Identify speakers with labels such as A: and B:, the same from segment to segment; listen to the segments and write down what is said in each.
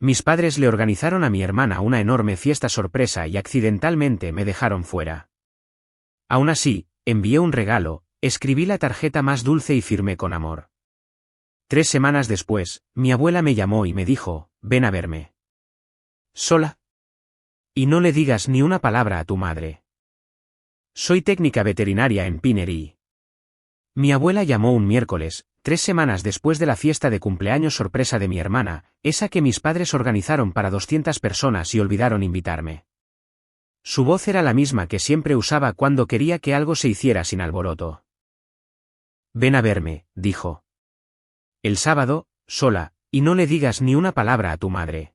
A: Mis padres le organizaron a mi hermana una enorme fiesta sorpresa y accidentalmente me dejaron fuera. Aún así, envié un regalo, escribí la tarjeta más dulce y firmé con amor. 3 semanas después, mi abuela me llamó y me dijo, ven a verme. ¿Sola? Y no le digas ni una palabra a tu madre. Soy técnica veterinaria en Pinery. Mi abuela llamó un miércoles, 3 semanas después de la fiesta de cumpleaños sorpresa de mi hermana, esa que mis padres organizaron para 200 personas y olvidaron invitarme. Su voz era la misma que siempre usaba cuando quería que algo se hiciera sin alboroto. Ven a verme, dijo. El sábado, sola, y no le digas ni una palabra a tu madre.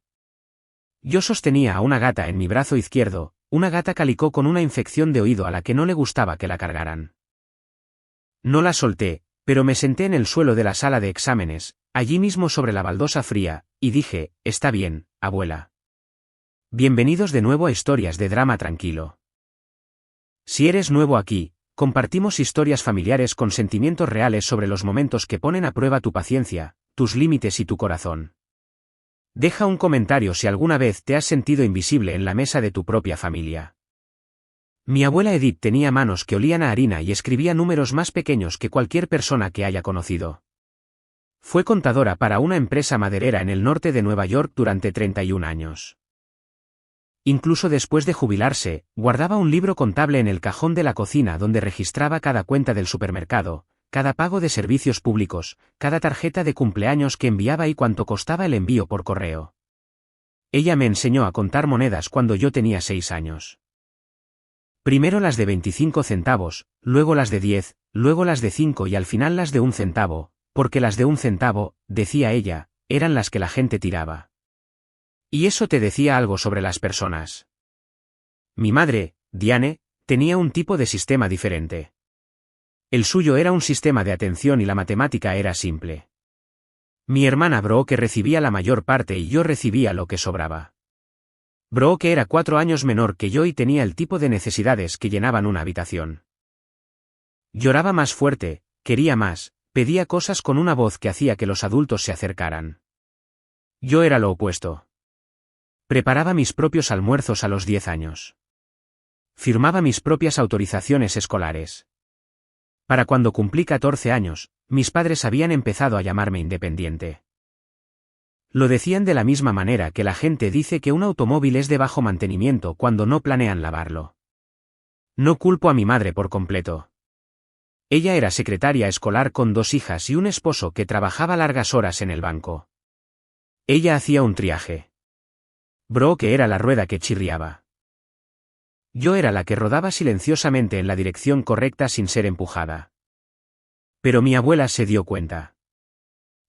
A: Yo sostenía a una gata en mi brazo izquierdo, una gata calicó con una infección de oído a la que no le gustaba que la cargaran. No la solté, pero me senté en el suelo de la sala de exámenes, allí mismo sobre la baldosa fría, y dije, está bien, abuela. Bienvenidos de nuevo a Historias de Drama Tranquilo. Si eres nuevo aquí, compartimos historias familiares con sentimientos reales sobre los momentos que ponen a prueba tu paciencia, tus límites y tu corazón. Deja un comentario si alguna vez te has sentido invisible en la mesa de tu propia familia. Mi abuela Edith tenía manos que olían a harina y escribía números más pequeños que cualquier persona que haya conocido. Fue contadora para una empresa maderera en el norte de Nueva York durante 31 años. Incluso después de jubilarse, guardaba un libro contable en el cajón de la cocina donde registraba cada cuenta del supermercado, cada pago de servicios públicos, cada tarjeta de cumpleaños que enviaba y cuánto costaba el envío por correo. Ella me enseñó a contar monedas cuando yo tenía 6 años. Primero las de 25 centavos, luego las de 10, luego las de 5 y al final las de 1 centavo, porque las de 1 centavo, decía ella, eran las que la gente tiraba. Y eso te decía algo sobre las personas. Mi madre, Diane, tenía un tipo de sistema diferente. El suyo era un sistema de atención y la matemática era simple. Mi hermana Brooke recibía la mayor parte y yo recibía lo que sobraba. Brooke era 4 años menor que yo y tenía el tipo de necesidades que llenaban una habitación. Lloraba más fuerte, quería más, pedía cosas con una voz que hacía que los adultos se acercaran. Yo era lo opuesto. Preparaba mis propios almuerzos a los 10 años. Firmaba mis propias autorizaciones escolares. Para cuando cumplí 14 años, mis padres habían empezado a llamarme independiente. Lo decían de la misma manera que la gente dice que un automóvil es de bajo mantenimiento cuando no planean lavarlo. No culpo a mi madre por completo. Ella era secretaria escolar con 2 hijas y un esposo que trabajaba largas horas en el banco. Ella hacía un triaje. Brooke era la rueda que chirriaba. Yo era la que rodaba silenciosamente en la dirección correcta sin ser empujada. Pero mi abuela se dio cuenta.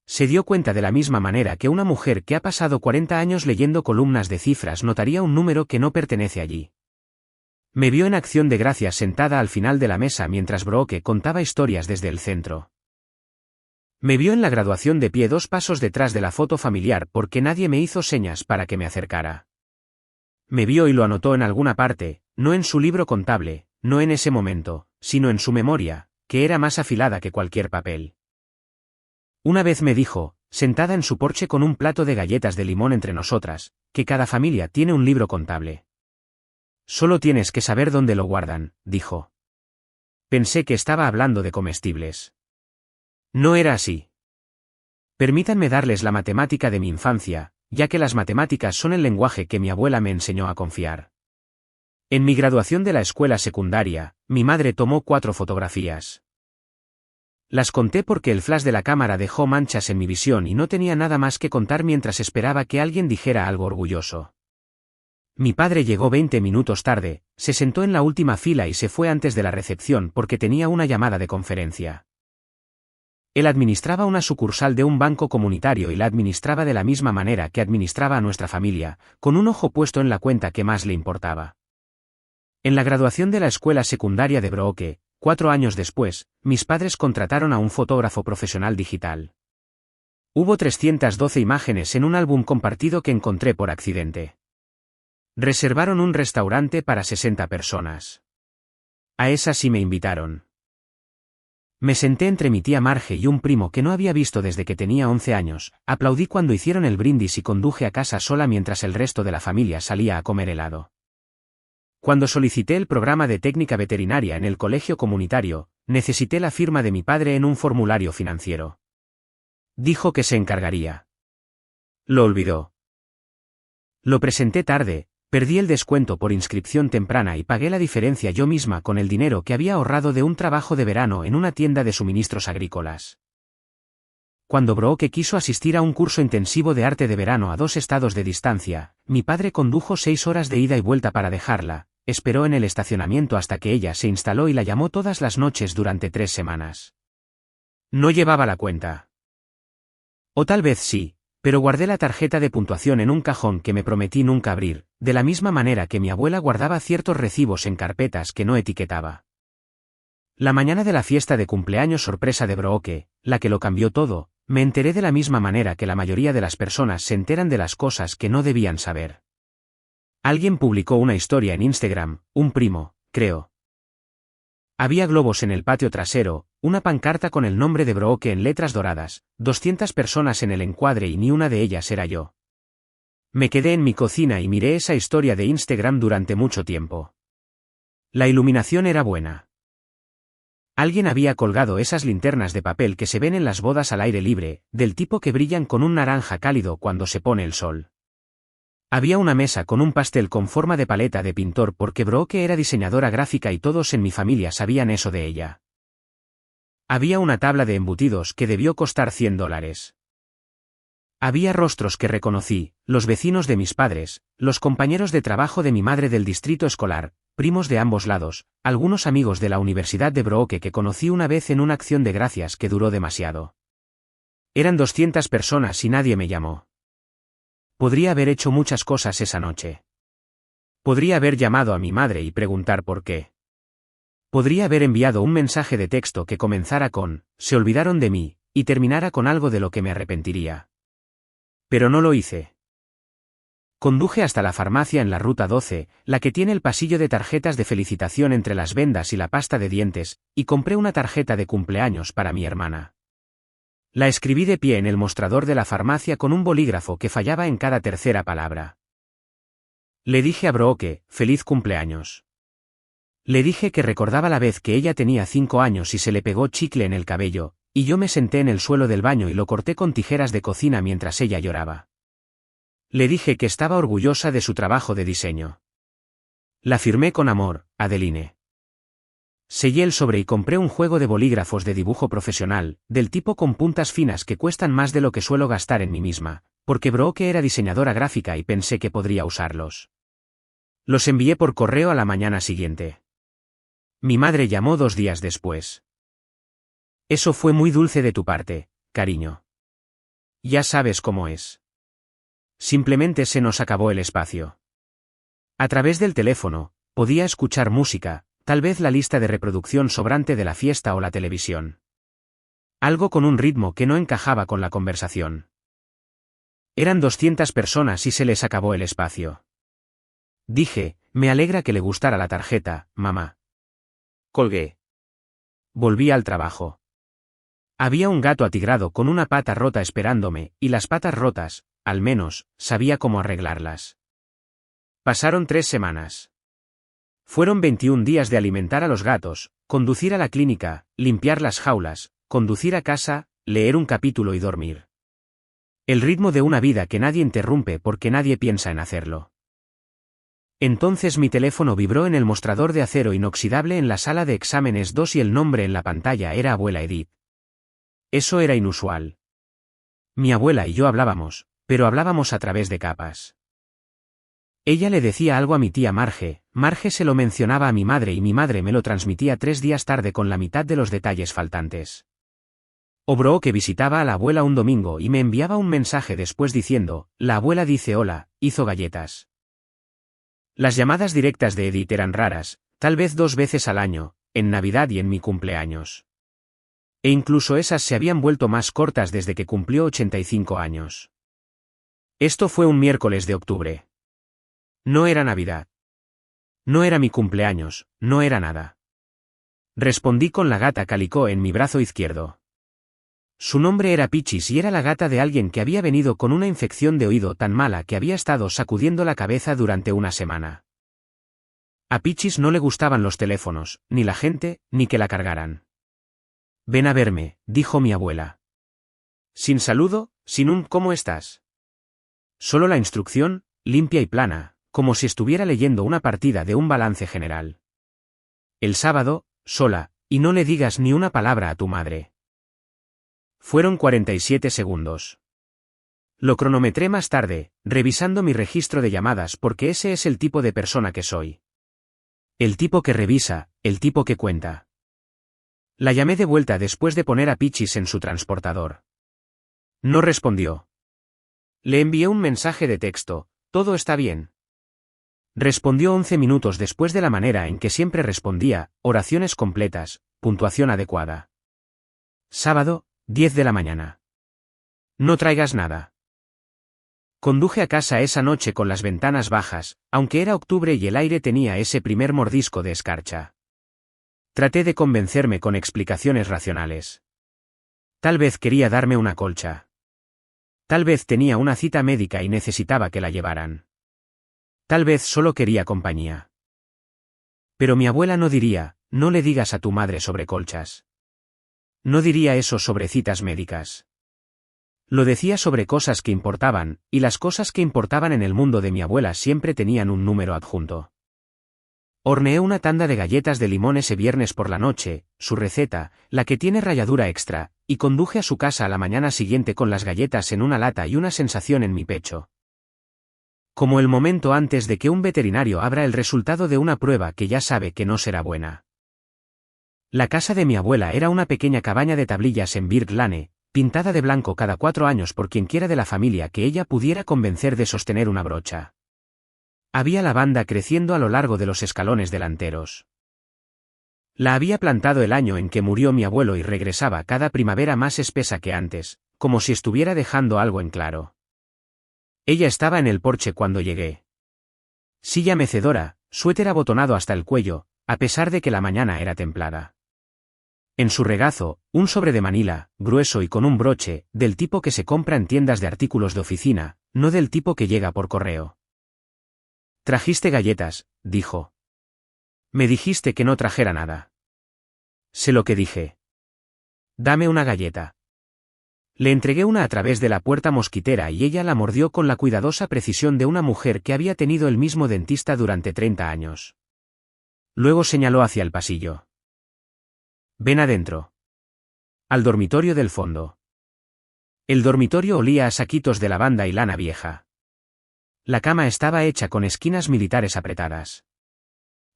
A: Se dio cuenta de la misma manera que una mujer que ha pasado 40 años leyendo columnas de cifras notaría un número que no pertenece allí. Me vio en acción de gracias sentada al final de la mesa mientras Brooke contaba historias desde el centro. Me vio en la graduación de pie 2 pasos detrás de la foto familiar porque nadie me hizo señas para que me acercara. Me vio y lo anotó en alguna parte, no en su libro contable, no en ese momento, sino en su memoria, que era más afilada que cualquier papel. Una vez me dijo, sentada en su porche con un plato de galletas de limón entre nosotras, que cada familia tiene un libro contable. Solo tienes que saber dónde lo guardan, dijo. Pensé que estaba hablando de comestibles. No era así. Permítanme darles la matemática de mi infancia, ya que las matemáticas son el lenguaje que mi abuela me enseñó a confiar. En mi graduación de la escuela secundaria, mi madre tomó 4 fotografías. Las conté porque el flash de la cámara dejó manchas en mi visión y no tenía nada más que contar mientras esperaba que alguien dijera algo orgulloso. Mi padre llegó 20 minutos tarde, se sentó en la última fila y se fue antes de la recepción porque tenía una llamada de conferencia. Él administraba una sucursal de un banco comunitario y la administraba de la misma manera que administraba a nuestra familia, con un ojo puesto en la cuenta que más le importaba. En la graduación de la escuela secundaria de Brooke, 4 años después, mis padres contrataron a un fotógrafo profesional digital. Hubo 312 imágenes en un álbum compartido que encontré por accidente. Reservaron un restaurante para 60 personas. A esa sí me invitaron. Me senté entre mi tía Marge y un primo que no había visto desde que tenía 11 años, aplaudí cuando hicieron el brindis y conduje a casa sola mientras el resto de la familia salía a comer helado. Cuando solicité el programa de técnica veterinaria en el colegio comunitario, necesité la firma de mi padre en un formulario financiero. Dijo que se encargaría. Lo olvidó. Lo presenté tarde, perdí el descuento por inscripción temprana y pagué la diferencia yo misma con el dinero que había ahorrado de un trabajo de verano en una tienda de suministros agrícolas. Cuando Brooke quiso asistir a un curso intensivo de arte de verano a 2 estados de distancia, mi padre condujo 6 horas de ida y vuelta para dejarla, esperó en el estacionamiento hasta que ella se instaló y la llamó todas las noches durante 3 semanas. No llevaba la cuenta. O tal vez sí, pero guardé la tarjeta de puntuación en un cajón que me prometí nunca abrir, de la misma manera que mi abuela guardaba ciertos recibos en carpetas que no etiquetaba. La mañana de la fiesta de cumpleaños sorpresa de Brooke, la que lo cambió todo, me enteré de la misma manera que la mayoría de las personas se enteran de las cosas que no debían saber. Alguien publicó una historia en Instagram, un primo, creo. Había globos en el patio trasero, una pancarta con el nombre de Brooke en letras doradas, 200 personas en el encuadre y ni una de ellas era yo. Me quedé en mi cocina y miré esa historia de Instagram durante mucho tiempo. La iluminación era buena. Alguien había colgado esas linternas de papel que se ven en las bodas al aire libre, del tipo que brillan con un naranja cálido cuando se pone el sol. Había una mesa con un pastel con forma de paleta de pintor porque Brooke era diseñadora gráfica y todos en mi familia sabían eso de ella. Había una tabla de embutidos que debió costar $100. Había rostros que reconocí, los vecinos de mis padres, los compañeros de trabajo de mi madre del distrito escolar, primos de ambos lados, algunos amigos de la Universidad de Brooke que conocí una vez en una acción de gracias que duró demasiado. Eran 200 personas y nadie me llamó. Podría haber hecho muchas cosas esa noche. Podría haber llamado a mi madre y preguntar por qué. Podría haber enviado un mensaje de texto que comenzara con, "se olvidaron de mí", y terminara con algo de lo que me arrepentiría. Pero no lo hice. Conduje hasta la farmacia en la ruta 12, la que tiene el pasillo de tarjetas de felicitación entre las vendas y la pasta de dientes, y compré una tarjeta de cumpleaños para mi hermana. La escribí de pie en el mostrador de la farmacia con un bolígrafo que fallaba en cada tercera palabra. Le dije a Brooke, "Feliz cumpleaños". Le dije que recordaba la vez que ella tenía 5 años y se le pegó chicle en el cabello, y yo me senté en el suelo del baño y lo corté con tijeras de cocina mientras ella lloraba. Le dije que estaba orgullosa de su trabajo de diseño. La firmé con amor, Adeline. Sellé el sobre y compré un juego de bolígrafos de dibujo profesional, del tipo con puntas finas que cuestan más de lo que suelo gastar en mí misma, porque Brooke era diseñadora gráfica y pensé que podría usarlos. Los envié por correo a la mañana siguiente. Mi madre llamó 2 días después. Eso fue muy dulce de tu parte, cariño. Ya sabes cómo es. Simplemente se nos acabó el espacio. A través del teléfono, podía escuchar música, tal vez la lista de reproducción sobrante de la fiesta o la televisión. Algo con un ritmo que no encajaba con la conversación. Eran 200 personas y se les acabó el espacio. Dije, me alegra que le gustara la tarjeta, mamá. Colgué. Volví al trabajo. Había un gato atigrado con una pata rota esperándome, y las patas rotas, al menos, sabía cómo arreglarlas. Pasaron 3 semanas. Fueron 21 días de alimentar a los gatos, conducir a la clínica, limpiar las jaulas, conducir a casa, leer un capítulo y dormir. El ritmo de una vida que nadie interrumpe porque nadie piensa en hacerlo. Entonces mi teléfono vibró en el mostrador de acero inoxidable en la sala de exámenes 2 y el nombre en la pantalla era abuela Edith. Eso era inusual. Mi abuela y yo hablábamos, pero hablábamos a través de capas. Ella le decía algo a mi tía Marge, Marge se lo mencionaba a mi madre y mi madre me lo transmitía 3 días tarde con la mitad de los detalles faltantes. O Brooke visitaba a la abuela un domingo y me enviaba un mensaje después diciendo, la abuela dice hola, hizo galletas. Las llamadas directas de Edith eran raras, tal vez 2 veces al año, en Navidad y en mi cumpleaños. E incluso esas se habían vuelto más cortas desde que cumplió 85 años. Esto fue un miércoles de octubre. No era Navidad. No era mi cumpleaños, no era nada. Respondí con la gata Calicó en mi brazo izquierdo. Su nombre era Pichis y era la gata de alguien que había venido con una infección de oído tan mala que había estado sacudiendo la cabeza durante una semana. A Pichis no le gustaban los teléfonos, ni la gente, ni que la cargaran. «Ven a verme», dijo mi abuela. Sin saludo, sin un «¿cómo estás?». Solo la instrucción, limpia y plana, como si estuviera leyendo una partida de un balance general. El sábado, sola, y no le digas ni una palabra a tu madre. Fueron 47 segundos. Lo cronometré más tarde, revisando mi registro de llamadas porque ese es el tipo de persona que soy. El tipo que revisa, el tipo que cuenta. La llamé de vuelta después de poner a Pichis en su transportador. No respondió. Le envié un mensaje de texto, «¿Todo está bien?». Respondió 11 minutos después de la manera en que siempre respondía, oraciones completas, puntuación adecuada. Sábado, 10 de la mañana. No traigas nada. Conduje a casa esa noche con las ventanas bajas, aunque era octubre y el aire tenía ese primer mordisco de escarcha. Traté de convencerme con explicaciones racionales. Tal vez quería darme una colcha. Tal vez tenía una cita médica y necesitaba que la llevaran. Tal vez solo quería compañía. Pero mi abuela no diría, «No le digas a tu madre sobre colchas». No diría eso sobre citas médicas. Lo decía sobre cosas que importaban, y las cosas que importaban en el mundo de mi abuela siempre tenían un número adjunto. Horneé una tanda de galletas de limón ese viernes por la noche, su receta, la que tiene ralladura extra, y conduje a su casa a la mañana siguiente con las galletas en una lata y una sensación en mi pecho. Como el momento antes de que un veterinario abra el resultado de una prueba que ya sabe que no será buena. La casa de mi abuela era una pequeña cabaña de tablillas en Birk Lane, pintada de blanco cada 4 años por quienquiera de la familia que ella pudiera convencer de sostener una brocha. Había lavanda creciendo a lo largo de los escalones delanteros. La había plantado el año en que murió mi abuelo y regresaba cada primavera más espesa que antes, como si estuviera dejando algo en claro. Ella estaba en el porche cuando llegué. Silla mecedora, suéter abotonado hasta el cuello, a pesar de que la mañana era templada. En su regazo, un sobre de Manila, grueso y con un broche, del tipo que se compra en tiendas de artículos de oficina, no del tipo que llega por correo. «Trajiste galletas», dijo. «Me dijiste que no trajera nada». Sé lo que dije. «Dame una galleta». Le entregué una a través de la puerta mosquitera y ella la mordió con la cuidadosa precisión de una mujer que había tenido el mismo dentista durante 30 años. Luego señaló hacia el pasillo. «Ven adentro. Al dormitorio del fondo». El dormitorio olía a saquitos de lavanda y lana vieja. La cama estaba hecha con esquinas militares apretadas.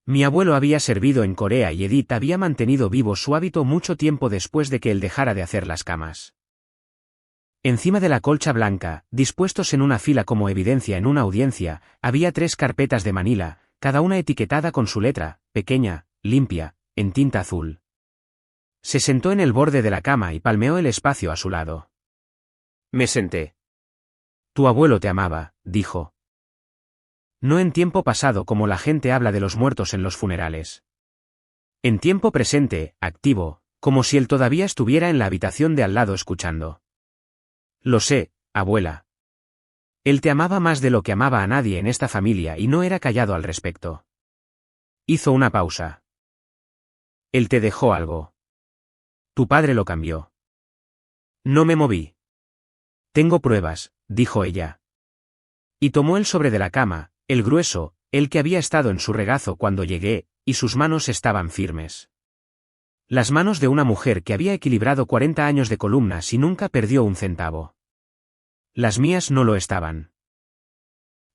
A: Mi abuelo había servido en Corea y Edith había mantenido vivo su hábito mucho tiempo después de que él dejara de hacer las camas. Encima de la colcha blanca, dispuestos en una fila como evidencia en una audiencia, había 3 carpetas de Manila, cada una etiquetada con su letra, pequeña, limpia, en tinta azul. Se sentó en el borde de la cama y palmeó el espacio a su lado. Me senté. «Tu abuelo te amaba», dijo. No en tiempo pasado como la gente habla de los muertos en los funerales. En tiempo presente, activo, como si él todavía estuviera en la habitación de al lado escuchando. «Lo sé, abuela. Él te amaba más de lo que amaba a nadie en esta familia y no era callado al respecto». Hizo una pausa. «Él te dejó algo. Tu padre lo cambió». No me moví. «Tengo pruebas», dijo ella. Y tomó el sobre de la cama, el grueso, el que había estado en su regazo cuando llegué, y sus manos estaban firmes. Las manos de una mujer que había equilibrado 40 años de columnas y nunca perdió un centavo. Las mías no lo estaban.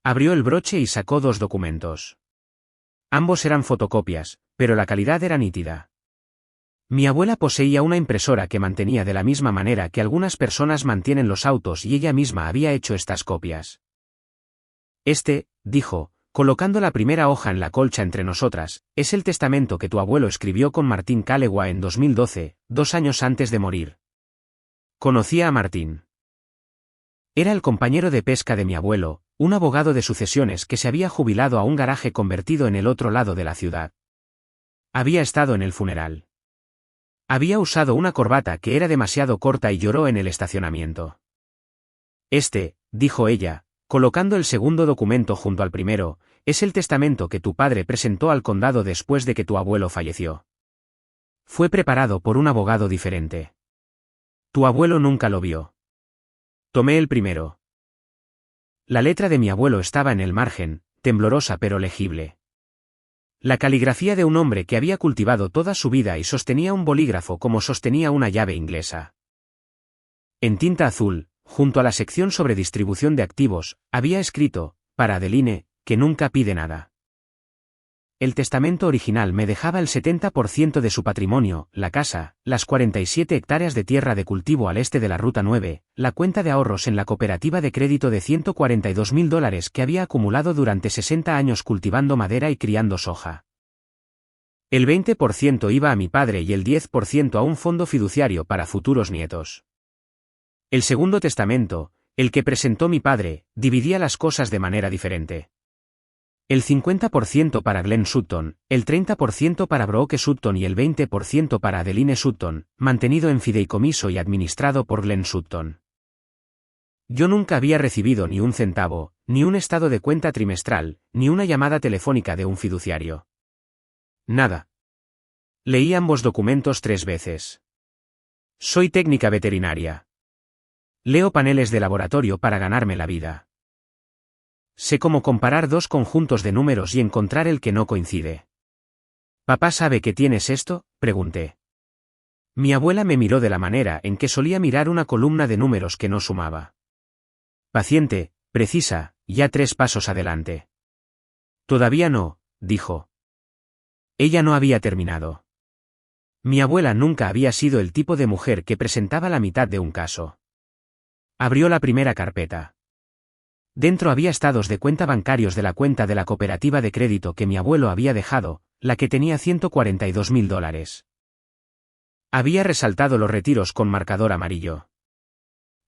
A: Abrió el broche y sacó 2 documentos. Ambos eran fotocopias, pero la calidad era nítida. Mi abuela poseía una impresora que mantenía de la misma manera que algunas personas mantienen los autos y ella misma había hecho estas copias. Dijo, colocando la primera hoja en la colcha entre nosotras, es el testamento que tu abuelo escribió con Martín Calegua en 2012, 2 años antes de morir. Conocía a Martín. Era el compañero de pesca de mi abuelo, un abogado de sucesiones que se había jubilado a un garaje convertido en el otro lado de la ciudad. Había estado en el funeral. Había usado una corbata que era demasiado corta y lloró en el estacionamiento. Dijo ella, colocando el segundo documento junto al primero, es el testamento que tu padre presentó al condado después de que tu abuelo falleció. Fue preparado por un abogado diferente. Tu abuelo nunca lo vio. Tomé el primero. La letra de mi abuelo estaba en el margen, temblorosa pero legible. La caligrafía de un hombre que había cultivado toda su vida y sostenía un bolígrafo como sostenía una llave inglesa. En tinta azul, junto a la sección sobre distribución de activos, había escrito, para Adeline, que nunca pide nada. El testamento original me dejaba el 70% de su patrimonio, la casa, las 47 hectáreas de tierra de cultivo al este de la Ruta 9, la cuenta de ahorros en la cooperativa de crédito de $142.000 que había acumulado durante 60 años cultivando madera y criando soja. El 20% iba a mi padre y el 10% a un fondo fiduciario para futuros nietos. El segundo testamento, el que presentó mi padre, dividía las cosas de manera diferente. El 50% para Glenn Sutton, el 30% para Brooke Sutton y el 20% para Adeline Sutton, mantenido en fideicomiso y administrado por Glenn Sutton. Yo nunca había recibido ni un centavo, ni un estado de cuenta trimestral, ni una llamada telefónica de un fiduciario. Nada. Leí ambos documentos 3 veces. Soy técnica veterinaria. Leo paneles de laboratorio para ganarme la vida. Sé cómo comparar dos conjuntos de números y encontrar el que no coincide. ¿Papá sabe que tienes esto?, pregunté. Mi abuela me miró de la manera en que solía mirar una columna de números que no sumaba. Paciente, precisa, ya 3 pasos adelante. Todavía no, dijo. Ella no había terminado. Mi abuela nunca había sido el tipo de mujer que presentaba la mitad de un caso. Abrió la primera carpeta. Dentro había estados de cuenta bancarios de la cuenta de la cooperativa de crédito que mi abuelo había dejado, la que tenía $142.000. Había resaltado los retiros con marcador amarillo.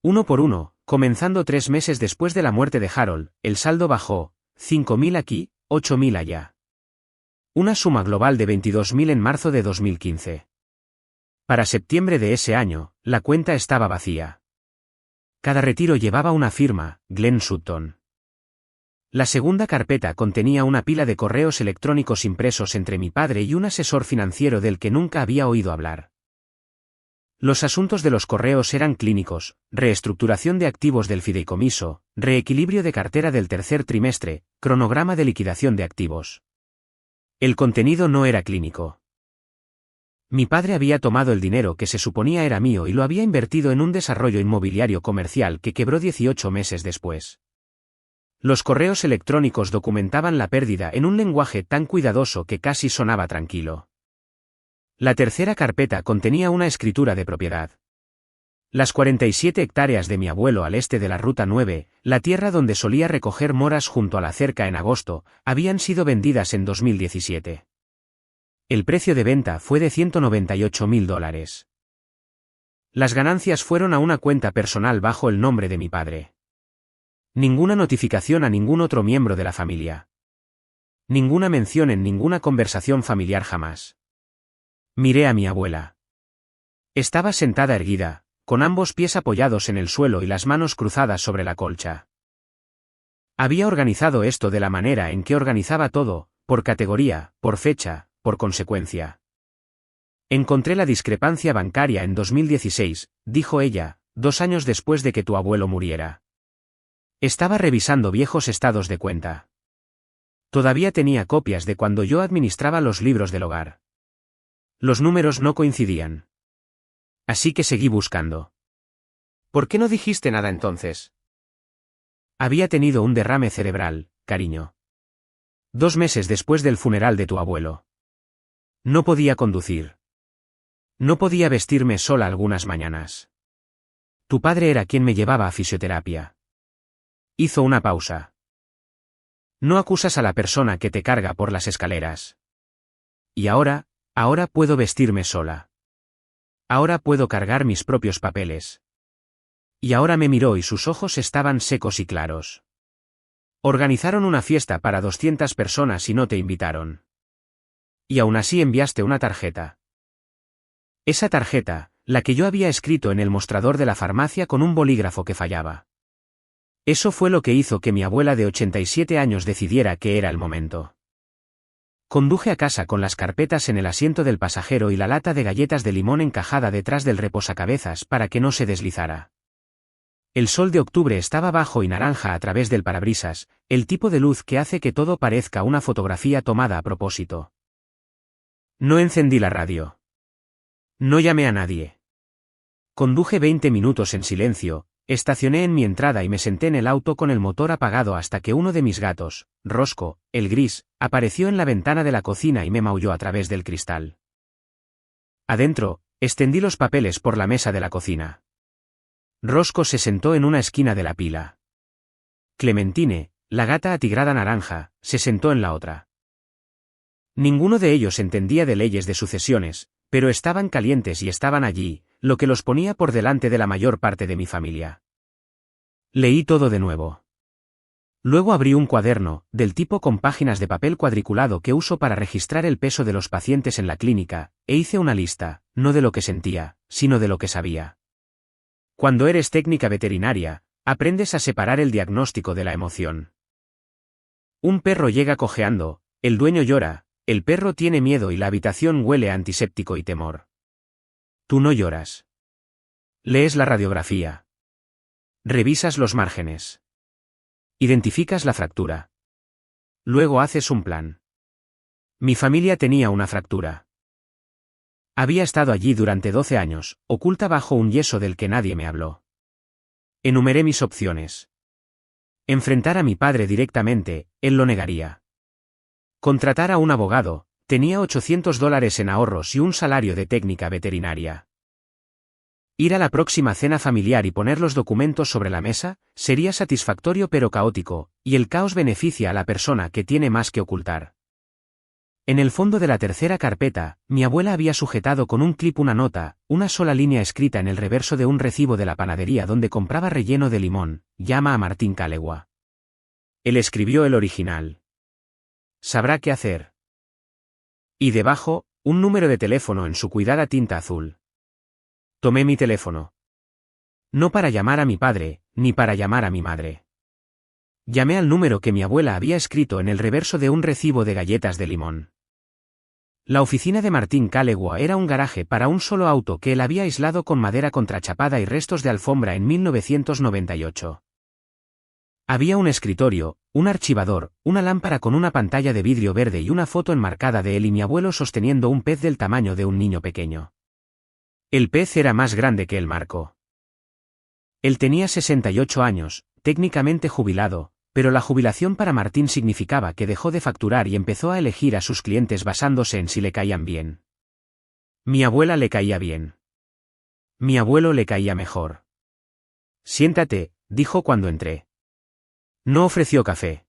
A: Uno por uno, comenzando 3 meses después de la muerte de Harold, el saldo bajó, 5.000 aquí, 8.000 allá. Una suma global de 22.000 en marzo de 2015. Para septiembre de ese año, la cuenta estaba vacía. Cada retiro llevaba una firma, Glenn Sutton. La segunda carpeta contenía una pila de correos electrónicos impresos entre mi padre y un asesor financiero del que nunca había oído hablar. Los asuntos de los correos eran clínicos: reestructuración de activos del fideicomiso, reequilibrio de cartera del tercer trimestre, cronograma de liquidación de activos. El contenido no era clínico. Mi padre había tomado el dinero que se suponía era mío y lo había invertido en un desarrollo inmobiliario comercial que quebró 18 meses después. Los correos electrónicos documentaban la pérdida en un lenguaje tan cuidadoso que casi sonaba tranquilo. La tercera carpeta contenía una escritura de propiedad. Las 47 hectáreas de mi abuelo al este de la Ruta 9, la tierra donde solía recoger moras junto a la cerca en agosto, habían sido vendidas en 2017. El precio de venta fue de $198.000. Las ganancias fueron a una cuenta personal bajo el nombre de mi padre. Ninguna notificación a ningún otro miembro de la familia. Ninguna mención en ninguna conversación familiar jamás. Miré a mi abuela. Estaba sentada erguida, con ambos pies apoyados en el suelo y las manos cruzadas sobre la colcha. Había organizado esto de la manera en que organizaba todo, por categoría, por fecha, por consecuencia. Encontré la discrepancia bancaria en 2016, dijo ella, 2 años después de que tu abuelo muriera. Estaba revisando viejos estados de cuenta. Todavía tenía copias de cuando yo administraba los libros del hogar. Los números no coincidían. Así que seguí buscando. ¿Por qué no dijiste nada entonces? Había tenido un derrame cerebral, cariño. 2 meses después del funeral de tu abuelo. No podía conducir. No podía vestirme sola algunas mañanas. Tu padre era quien me llevaba a fisioterapia. Hizo una pausa. No acusas a la persona que te carga por las escaleras. Y ahora puedo vestirme sola. Ahora puedo cargar mis propios papeles. Y ahora me miró y sus ojos estaban secos y claros. Organizaron una fiesta para 200 personas y no te invitaron. Y aún así enviaste una tarjeta. Esa tarjeta, la que yo había escrito en el mostrador de la farmacia con un bolígrafo que fallaba. Eso fue lo que hizo que mi abuela de 87 años decidiera que era el momento. Conduje a casa con las carpetas en el asiento del pasajero y la lata de galletas de limón encajada detrás del reposacabezas para que no se deslizara. El sol de octubre estaba bajo y naranja a través del parabrisas, el tipo de luz que hace que todo parezca una fotografía tomada a propósito. No encendí la radio. No llamé a nadie. Conduje 20 minutos en silencio, estacioné en mi entrada y me senté en el auto con el motor apagado hasta que uno de mis gatos, Rosco, el gris, apareció en la ventana de la cocina y me maulló a través del cristal. Adentro, extendí los papeles por la mesa de la cocina. Rosco se sentó en una esquina de la pila. Clementine, la gata atigrada naranja, se sentó en la otra. Ninguno de ellos entendía de leyes de sucesiones, pero estaban calientes y estaban allí, lo que los ponía por delante de la mayor parte de mi familia. Leí todo de nuevo. Luego abrí un cuaderno, del tipo con páginas de papel cuadriculado que uso para registrar el peso de los pacientes en la clínica, e hice una lista, no de lo que sentía, sino de lo que sabía. Cuando eres técnica veterinaria, aprendes a separar el diagnóstico de la emoción. Un perro llega cojeando, el dueño llora, el perro tiene miedo y la habitación huele a antiséptico y temor. Tú no lloras. Lees la radiografía. Revisas los márgenes. Identificas la fractura. Luego haces un plan. Mi familia tenía una fractura. Había estado allí durante 12 años, oculta bajo un yeso del que nadie me habló. Enumeré mis opciones. Enfrentar a mi padre directamente, él lo negaría. Contratar a un abogado, tenía $800 en ahorros y un salario de técnica veterinaria. Ir a la próxima cena familiar y poner los documentos sobre la mesa, sería satisfactorio pero caótico, y el caos beneficia a la persona que tiene más que ocultar. En el fondo de la tercera carpeta, mi abuela había sujetado con un clip una nota, una sola línea escrita en el reverso de un recibo de la panadería donde compraba relleno de limón, llama a Martín Calegua. Él escribió el original. Sabrá qué hacer. Y debajo, un número de teléfono en su cuidada tinta azul. Tomé mi teléfono. No para llamar a mi padre, ni para llamar a mi madre. Llamé al número que mi abuela había escrito en el reverso de un recibo de galletas de limón. La oficina de Martín Calegua era un garaje para un solo auto que él había aislado con madera contrachapada y restos de alfombra en 1998. Había un escritorio, un archivador, una lámpara con una pantalla de vidrio verde y una foto enmarcada de él y mi abuelo sosteniendo un pez del tamaño de un niño pequeño. El pez era más grande que el marco. Él tenía 68 años, técnicamente jubilado, pero la jubilación para Martín significaba que dejó de facturar y empezó a elegir a sus clientes basándose en si le caían bien. Mi abuela le caía bien. Mi abuelo le caía mejor. Siéntate, dijo cuando entré. No ofreció café.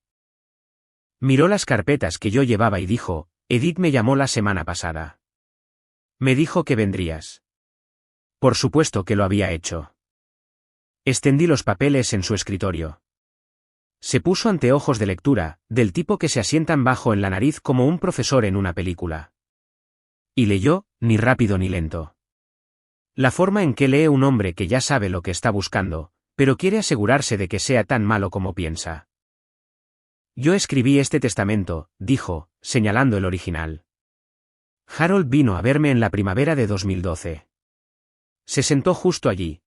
A: Miró las carpetas que yo llevaba y dijo, Edith me llamó la semana pasada. Me dijo que vendrías. Por supuesto que lo había hecho. Extendí los papeles en su escritorio. Se puso anteojos de lectura, del tipo que se asientan bajo en la nariz como un profesor en una película. Y leyó, ni rápido ni lento. La forma en que lee un hombre que ya sabe lo que está buscando, pero quiere asegurarse de que sea tan malo como piensa. Yo escribí este testamento, dijo, señalando el original. Harold vino a verme en la primavera de 2012. Se sentó justo allí.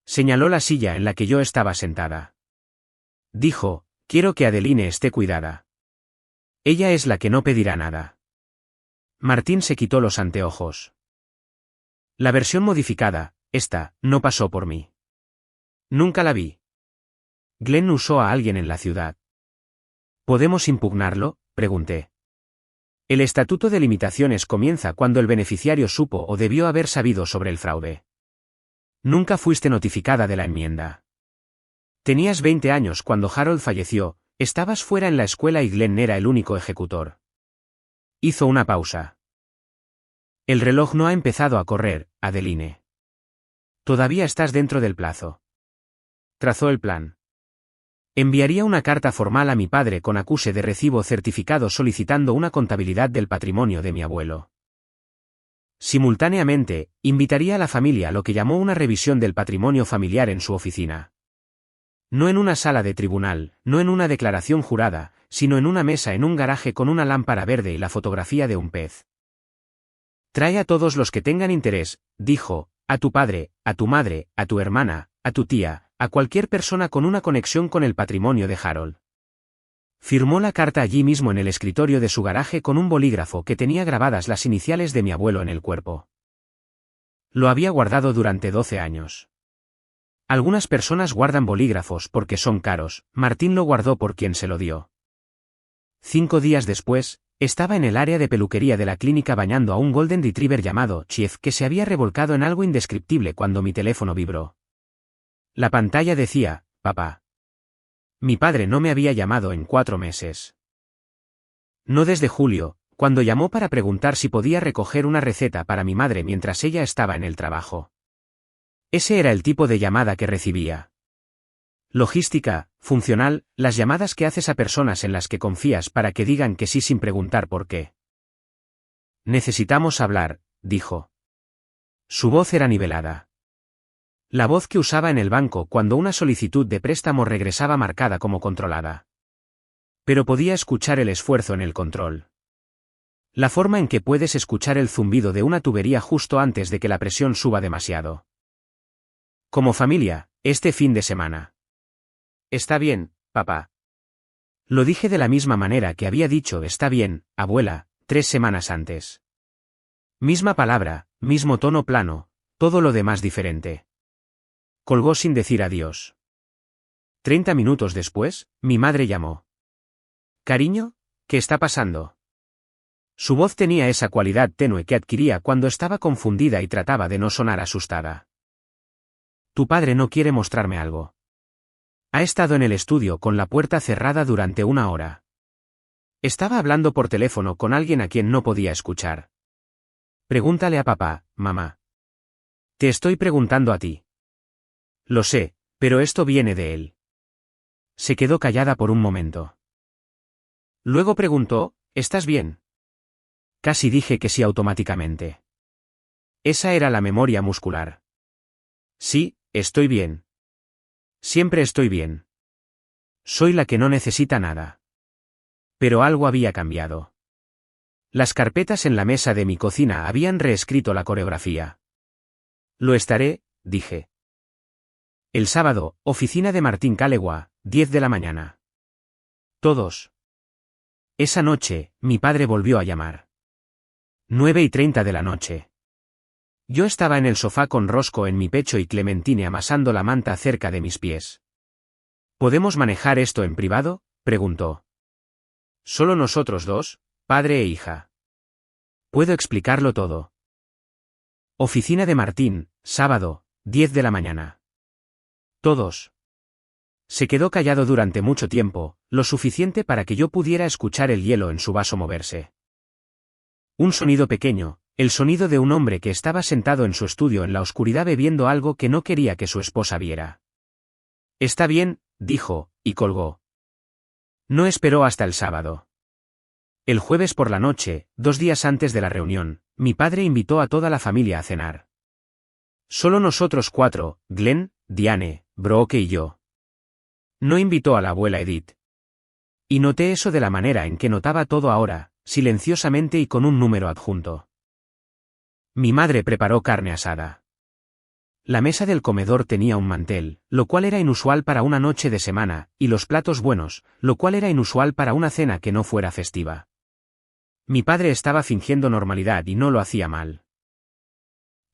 A: Señaló la silla en la que yo estaba sentada. Dijo, quiero que Adeline esté cuidada. Ella es la que no pedirá nada. Martín se quitó los anteojos. La versión modificada, esta, no pasó por mí. Nunca la vi. Glenn usó a alguien en la ciudad. ¿Podemos impugnarlo?, pregunté. El estatuto de limitaciones comienza cuando el beneficiario supo o debió haber sabido sobre el fraude. Nunca fuiste notificada de la enmienda. Tenías 20 años cuando Harold falleció, estabas fuera en la escuela y Glenn era el único ejecutor. Hizo una pausa. El reloj no ha empezado a correr, Adeline. Todavía estás dentro del plazo. Trazó el plan. Enviaría una carta formal a mi padre con acuse de recibo certificado solicitando una contabilidad del patrimonio de mi abuelo. Simultáneamente, invitaría a la familia a lo que llamó una revisión del patrimonio familiar en su oficina. No en una sala de tribunal, no en una declaración jurada, sino en una mesa en un garaje con una lámpara verde y la fotografía de un pez. Trae a todos los que tengan interés, dijo, a tu padre, a tu madre, a tu hermana, a tu tía, a cualquier persona con una conexión con el patrimonio de Harold. Firmó la carta allí mismo en el escritorio de su garaje con un bolígrafo que tenía grabadas las iniciales de mi abuelo en el cuerpo. Lo había guardado durante 12 años. Algunas personas guardan bolígrafos porque son caros, Martín lo guardó por quien se lo dio. 5 días después, estaba en el área de peluquería de la clínica bañando a un Golden Retriever llamado Chief que se había revolcado en algo indescriptible cuando mi teléfono vibró. La pantalla decía, papá. Mi padre no me había llamado en 4 meses. No desde julio, cuando llamó para preguntar si podía recoger una receta para mi madre mientras ella estaba en el trabajo. Ese era el tipo de llamada que recibía. Logística, funcional, las llamadas que haces a personas en las que confías para que digan que sí sin preguntar por qué. Necesitamos hablar, dijo. Su voz era nivelada. La voz que usaba en el banco cuando una solicitud de préstamo regresaba marcada como controlada. Pero podía escuchar el esfuerzo en el control. La forma en que puedes escuchar el zumbido de una tubería justo antes de que la presión suba demasiado. Como familia, este fin de semana. Está bien, papá. Lo dije de la misma manera que había dicho está bien, abuela, 3 semanas antes. Misma palabra, mismo tono plano, todo lo demás diferente. Colgó sin decir adiós. 30 minutos después, mi madre llamó. Cariño, ¿qué está pasando? Su voz tenía esa cualidad tenue que adquiría cuando estaba confundida y trataba de no sonar asustada. Tu padre no quiere mostrarme algo. Ha estado en el estudio con la puerta cerrada durante 1 hora. Estaba hablando por teléfono con alguien a quien no podía escuchar. Pregúntale a papá, mamá. Te estoy preguntando a ti. Lo sé, pero esto viene de él. Se quedó callada por un momento. Luego preguntó, ¿estás bien? Casi dije que sí automáticamente. Esa era la memoria muscular. Sí, estoy bien. Siempre estoy bien. Soy la que no necesita nada. Pero algo había cambiado. Las carpetas en la mesa de mi cocina habían reescrito la coreografía. Lo estaré, dije. El sábado, oficina de Martín Calegua, 10 de la mañana. Todos. Esa noche, mi padre volvió a llamar. 9:30 de la noche. Yo estaba en el sofá con Rosco en mi pecho y Clementine amasando la manta cerca de mis pies. ¿Podemos manejar esto en privado?, preguntó. Solo nosotros dos, padre e hija. Puedo explicarlo todo. Oficina de Martín, sábado, 10 de la mañana. Todos. Se quedó callado durante mucho tiempo, lo suficiente para que yo pudiera escuchar el hielo en su vaso moverse. Un sonido pequeño, el sonido de un hombre que estaba sentado en su estudio en la oscuridad bebiendo algo que no quería que su esposa viera. Está bien, dijo, y colgó. No esperó hasta el sábado. El jueves por la noche, 2 días antes de la reunión, mi padre invitó a toda la familia a cenar. Solo nosotros 4, Glenn, Diane, Brooke y yo. No invitó a la abuela Edith. Y noté eso de la manera en que notaba todo ahora, silenciosamente y con un número adjunto. Mi madre preparó carne asada. La mesa del comedor tenía un mantel, lo cual era inusual para una noche de semana, y los platos buenos, lo cual era inusual para una cena que no fuera festiva. Mi padre estaba fingiendo normalidad y no lo hacía mal.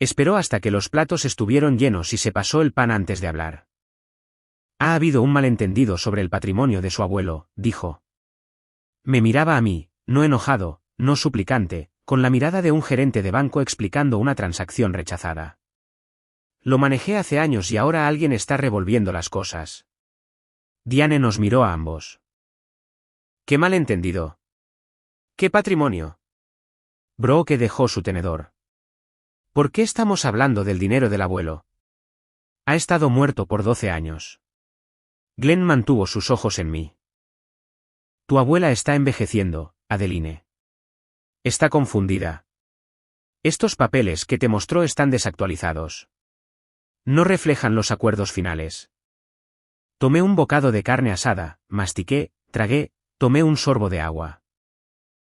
A: Esperó hasta que los platos estuvieron llenos y se pasó el pan antes de hablar. Ha habido un malentendido sobre el patrimonio de su abuelo, dijo. Me miraba a mí, no enojado, no suplicante, con la mirada de un gerente de banco explicando una transacción rechazada. Lo manejé hace años y ahora alguien está revolviendo las cosas. Diane nos miró a ambos. ¿Qué malentendido? ¿Qué patrimonio? Brooke dejó su tenedor. ¿Por qué estamos hablando del dinero del abuelo? Ha estado muerto por 12 años. Glenn mantuvo sus ojos en mí. Tu abuela está envejeciendo, Adeline. Está confundida. Estos papeles que te mostró están desactualizados. No reflejan los acuerdos finales. Tomé un bocado de carne asada, mastiqué, tragué, tomé un sorbo de agua.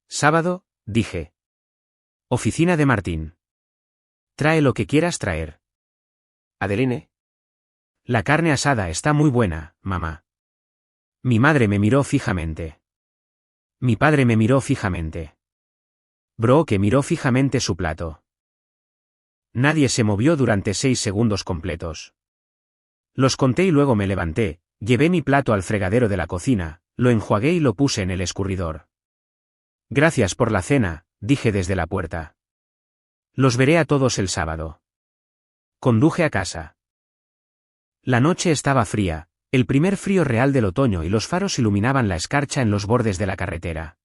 A: Sábado, dije. Oficina de Martín. Trae lo que quieras traer.
B: Adeline.
A: La carne asada está muy buena, mamá. Mi madre me miró fijamente. Mi padre me miró fijamente. Brooke miró fijamente su plato. Nadie se movió durante 6 segundos completos. Los conté y luego me levanté, llevé mi plato al fregadero de la cocina, lo enjuagué y lo puse en el escurridor. Gracias por la cena, dije desde la puerta. Los veré a todos el sábado. Conduje a casa. La noche estaba fría, el primer frío real del otoño y los faros iluminaban la escarcha en los bordes de la carretera.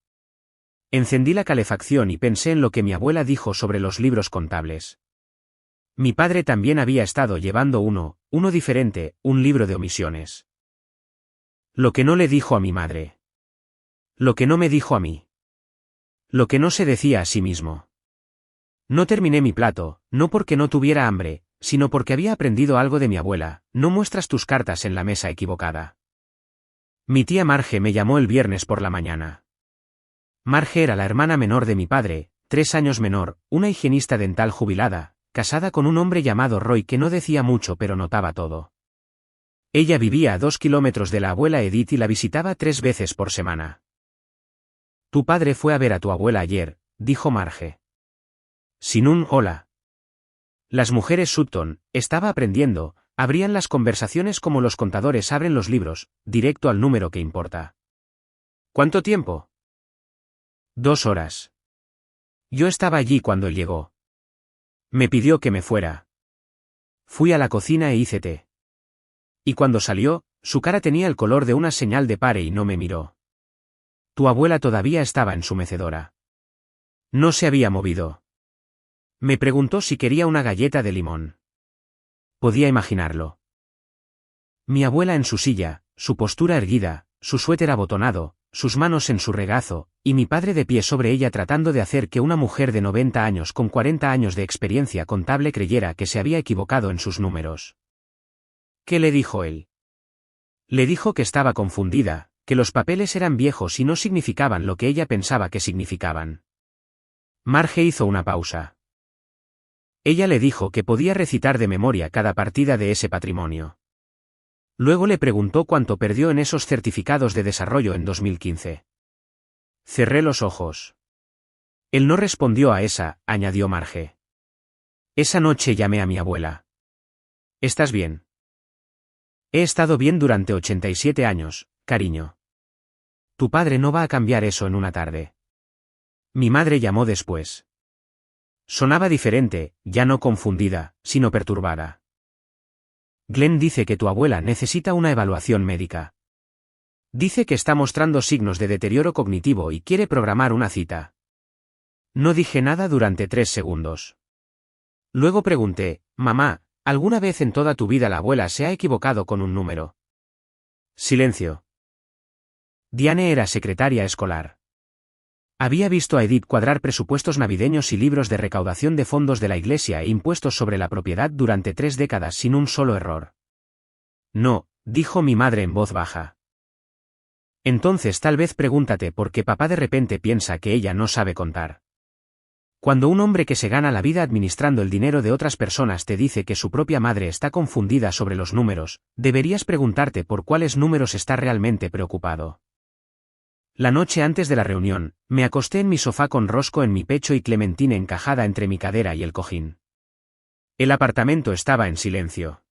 A: Encendí la calefacción y pensé en lo que mi abuela dijo sobre los libros contables. Mi padre también había estado llevando uno diferente, un libro de omisiones. Lo que no le dijo a mi madre. Lo que no me dijo a mí. Lo que no se decía a sí mismo. No terminé mi plato, no porque no tuviera hambre, sino porque había aprendido algo de mi abuela: no muestras tus cartas en la mesa equivocada. Mi tía Marge me llamó el viernes por la mañana. Marge era la hermana menor de mi padre, 3 años menor, una higienista dental jubilada, casada con un hombre llamado Roy que no decía mucho pero notaba todo. Ella vivía a 2 kilómetros de la abuela Edith y la visitaba 3 veces por semana. Tu padre fue a ver a tu abuela ayer, dijo Marge. Sin un hola. Las mujeres Sutton, estaba aprendiendo, abrían las conversaciones como los contadores abren los libros, directo al número que importa. ¿Cuánto tiempo? 2 horas. Yo estaba allí cuando él llegó. Me pidió que me fuera. Fui a la cocina e hice té. Y cuando salió, su cara tenía el color de una señal de pare y no me miró. Tu abuela todavía estaba en su mecedora. No se había movido. Me preguntó si quería una galleta de limón. Podía imaginarlo. Mi abuela en su silla, su postura erguida, su suéter abotonado, sus manos en su regazo, y mi padre de pie sobre ella tratando de hacer que una mujer de 90 años con 40 años de experiencia contable creyera que se había equivocado en sus números. ¿Qué le dijo él? Le dijo que estaba confundida, que los papeles eran viejos y no significaban lo que ella pensaba que significaban. Marge hizo una pausa. Ella le dijo que podía recitar de memoria cada partida de ese patrimonio. Luego le preguntó cuánto perdió en esos certificados de desarrollo en 2015. Cerré los ojos. Él no respondió a esa, añadió Marge. Esa noche llamé a mi abuela. ¿Estás bien? He estado bien durante 87 años, cariño. Tu padre no va a cambiar eso en una tarde. Mi madre llamó después. Sonaba diferente, ya no confundida, sino perturbada. Glenn dice que tu abuela necesita una evaluación médica. Dice que está mostrando signos de deterioro cognitivo y quiere programar una cita. No dije nada durante 3 segundos. Luego pregunté, mamá, ¿alguna vez en toda tu vida la abuela se ha equivocado con un número? Silencio. Diane era secretaria escolar. Había visto a Edith cuadrar presupuestos navideños y libros de recaudación de fondos de la iglesia e impuestos sobre la propiedad durante 3 décadas sin un solo error. No, dijo mi madre en voz baja. Entonces tal vez pregúntate por qué papá de repente piensa que ella no sabe contar. Cuando un hombre que se gana la vida administrando el dinero de otras personas te dice que su propia madre está confundida sobre los números, deberías preguntarte por cuáles números está realmente preocupado. La noche antes de la reunión, me acosté en mi sofá con Roscoe en mi pecho y Clementine encajada entre mi cadera y el cojín. El apartamento estaba en silencio.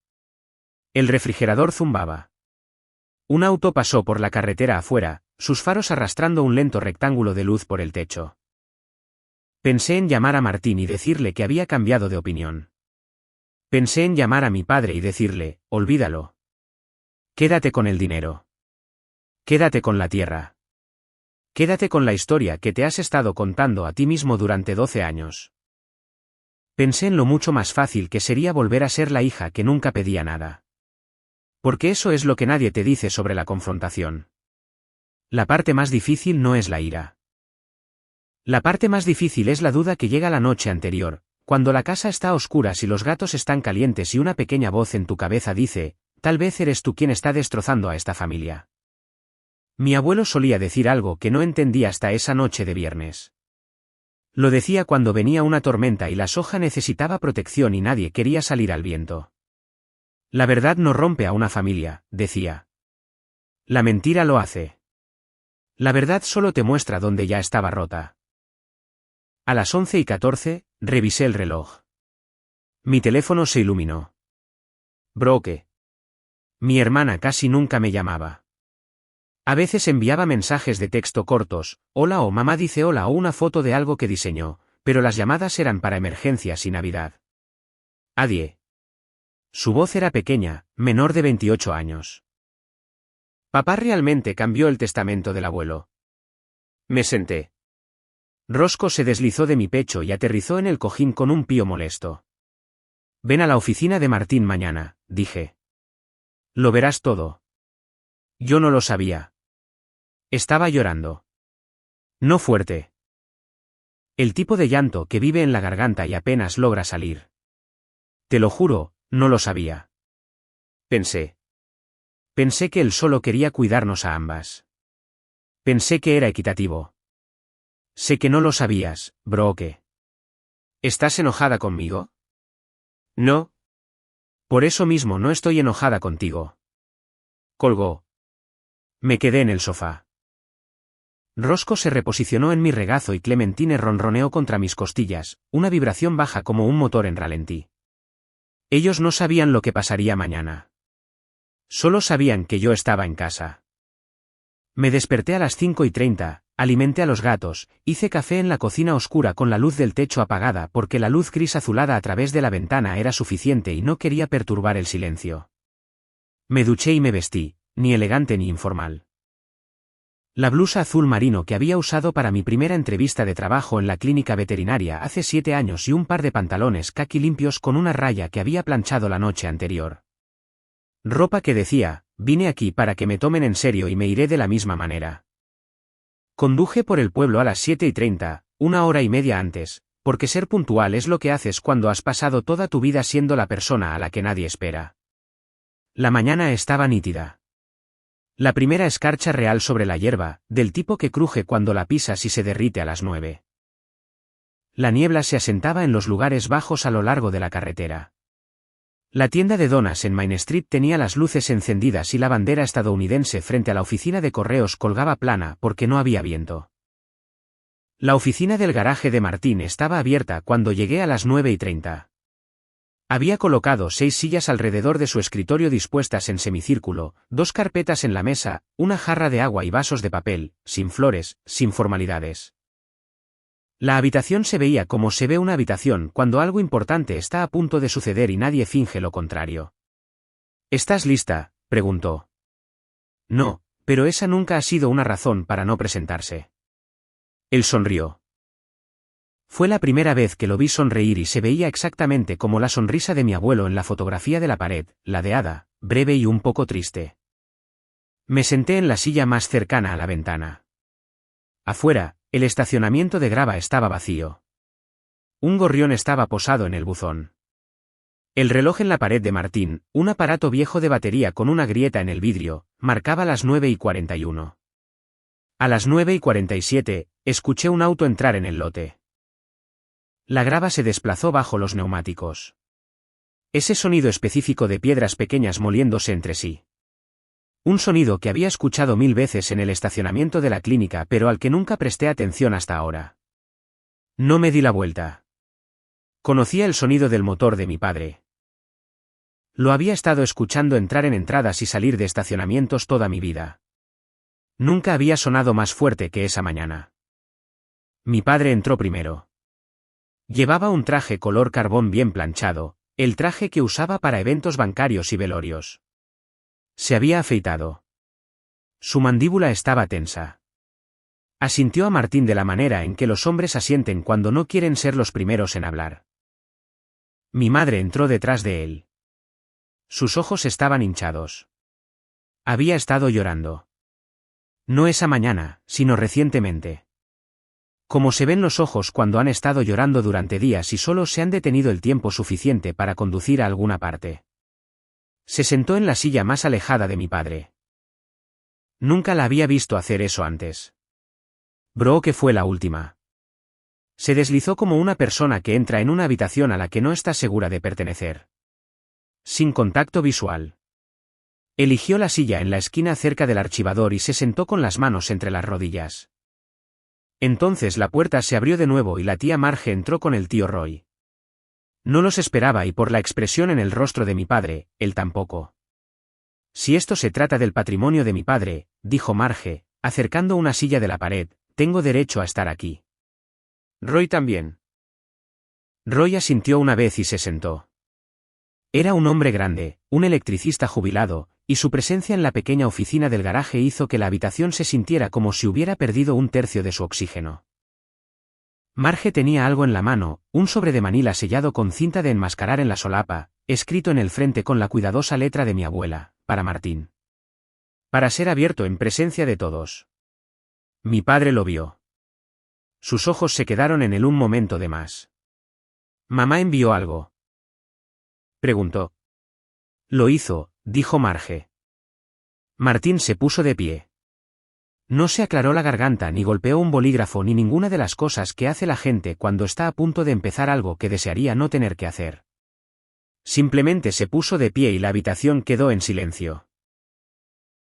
A: El refrigerador zumbaba. Un auto pasó por la carretera afuera, sus faros arrastrando un lento rectángulo de luz por el techo. Pensé en llamar a Martín y decirle que había cambiado de opinión. Pensé en llamar a mi padre y decirle, olvídalo. Quédate con el dinero. Quédate con la tierra. Quédate con la historia que te has estado contando a ti mismo durante 12 años. Pensé en lo mucho más fácil que sería volver a ser la hija que nunca pedía nada. Porque eso es lo que nadie te dice sobre la confrontación. La parte más difícil no es la ira. La parte más difícil es la duda que llega la noche anterior, Cuando la casa está a oscuras y los gatos están calientes y una pequeña voz en tu cabeza dice, tal vez eres tú quien está destrozando a esta familia. Mi abuelo solía decir algo que no entendí hasta esa noche de viernes. Lo decía cuando venía una tormenta y la soja necesitaba protección y nadie quería salir al viento. La verdad no rompe a una familia, decía. La mentira lo hace. La verdad solo te muestra dónde ya estaba rota. A las 11:14, revisé el reloj. Mi teléfono se iluminó. Brooke. Mi hermana casi nunca me llamaba. A veces enviaba mensajes de texto cortos, hola o mamá dice hola o una foto de algo que diseñó, pero las llamadas eran para emergencias y Navidad. Adie. Su voz era pequeña, menor de 28 años. Papá realmente cambió el testamento del abuelo. Me senté. Roscoe se deslizó de mi pecho y aterrizó en el cojín con un pío molesto. Ven a la oficina de Martín mañana, dije. Lo verás todo. Yo no lo sabía. Estaba llorando. No fuerte. El tipo de llanto que vive en la garganta y apenas logra salir. Te lo juro, no lo sabía. Pensé. Pensé que él solo quería cuidarnos a ambas. Pensé que era equitativo. Sé que no lo sabías, Brooke. ¿Estás enojada conmigo? No. Por eso mismo no estoy enojada contigo. Colgó. Me quedé en el sofá. Roscoe se reposicionó en mi regazo y Clementine ronroneó contra mis costillas, una vibración baja como un motor en ralentí. Ellos no sabían lo que pasaría mañana. Solo sabían que yo estaba en casa. Me desperté a las 5:30, alimenté a los gatos, hice café en la cocina oscura con la luz del techo apagada porque la luz gris azulada a través de la ventana era suficiente y no quería perturbar el silencio. Me duché y me vestí, ni elegante ni informal. La blusa azul marino que había usado para mi primera entrevista de trabajo en la clínica veterinaria hace 7 años y un par de pantalones caqui limpios con una raya que había planchado la noche anterior. Ropa que decía, vine aquí para que me tomen en serio y me iré de la misma manera. Conduje por el pueblo a las 7:30, 1 hora y media antes, porque ser puntual es lo que haces cuando has pasado toda tu vida siendo la persona a la que nadie espera. La mañana estaba nítida. La primera escarcha real sobre la hierba, del tipo que cruje cuando la pisas y se derrite a las 9. La niebla se asentaba en los lugares bajos a lo largo de la carretera. La tienda de donas en Main Street tenía las luces encendidas y la bandera estadounidense frente a la oficina de correos colgaba plana porque no había viento. La oficina del garaje de Martín estaba abierta cuando llegué a las 9:30. Había colocado 6 sillas alrededor de su escritorio dispuestas en semicírculo, 2 carpetas en la mesa, una jarra de agua y vasos de papel, sin flores, sin formalidades. La habitación se veía como se ve una habitación cuando algo importante está a punto de suceder y nadie finge lo contrario. ¿Estás lista?, preguntó. No, pero esa nunca ha sido una razón para no presentarse. Él sonrió. Fue la primera vez que lo vi sonreír y se veía exactamente como la sonrisa de mi abuelo en la fotografía de la pared, ladeada, breve y un poco triste. Me senté en la silla más cercana a la ventana. Afuera, el estacionamiento de grava estaba vacío. Un gorrión estaba posado en el buzón. El reloj en la pared de Martín, un aparato viejo de batería con una grieta en el vidrio, marcaba las 9:41. A las 9:47, escuché un auto entrar en el lote. La grava se desplazó bajo los neumáticos. Ese sonido específico de piedras pequeñas moliéndose entre sí. Un sonido que había escuchado 1000 veces en el estacionamiento de la clínica pero al que nunca presté atención hasta ahora. No me di la vuelta. Conocía el sonido del motor de mi padre. Lo había estado escuchando entrar en entradas y salir de estacionamientos toda mi vida. Nunca había sonado más fuerte que esa mañana. Mi padre entró primero. Llevaba un traje color carbón bien planchado, el traje que usaba para eventos bancarios y velorios. Se había afeitado. Su mandíbula estaba tensa. Asintió a Martín de la manera en que los hombres asienten cuando no quieren ser los primeros en hablar. Mi madre entró detrás de él. Sus ojos estaban hinchados. Había estado llorando. No esa mañana, sino recientemente. Como se ven los ojos cuando han estado llorando durante días y solo se han detenido el tiempo suficiente para conducir a alguna parte. Se sentó en la silla más alejada de mi padre. Nunca la había visto hacer eso antes. Brooke fue la última. Se deslizó como una persona que entra en una habitación a la que no está segura de pertenecer. Sin contacto visual. Eligió la silla en la esquina cerca del archivador y se sentó con las manos entre las rodillas. Entonces la puerta se abrió de nuevo y la tía Marge entró con el tío Roy. No los esperaba y por la expresión en el rostro de mi padre, él tampoco. Si esto se trata del patrimonio de mi padre, dijo Marge, acercando una silla de la pared, tengo derecho a estar aquí.
B: Roy también.
A: Roy asintió una vez y se sentó. Era un hombre grande, un electricista jubilado, y su presencia en la pequeña oficina del garaje hizo que la habitación se sintiera como si hubiera perdido un tercio de su oxígeno. Marge tenía algo en la mano, un sobre de manila sellado con cinta de enmascarar en la solapa, escrito en el frente con la cuidadosa letra de mi abuela, para Martín. Para ser abierto en presencia de todos. Mi padre lo vio. Sus ojos se quedaron en él un momento de más. ¿Mamá envió algo?, preguntó. Lo hizo, dijo Marge. Martín se puso de pie. No se aclaró la garganta ni golpeó un bolígrafo ni ninguna de las cosas que hace la gente cuando está a punto de empezar algo que desearía no tener que hacer. Simplemente se puso de pie y la habitación quedó en silencio.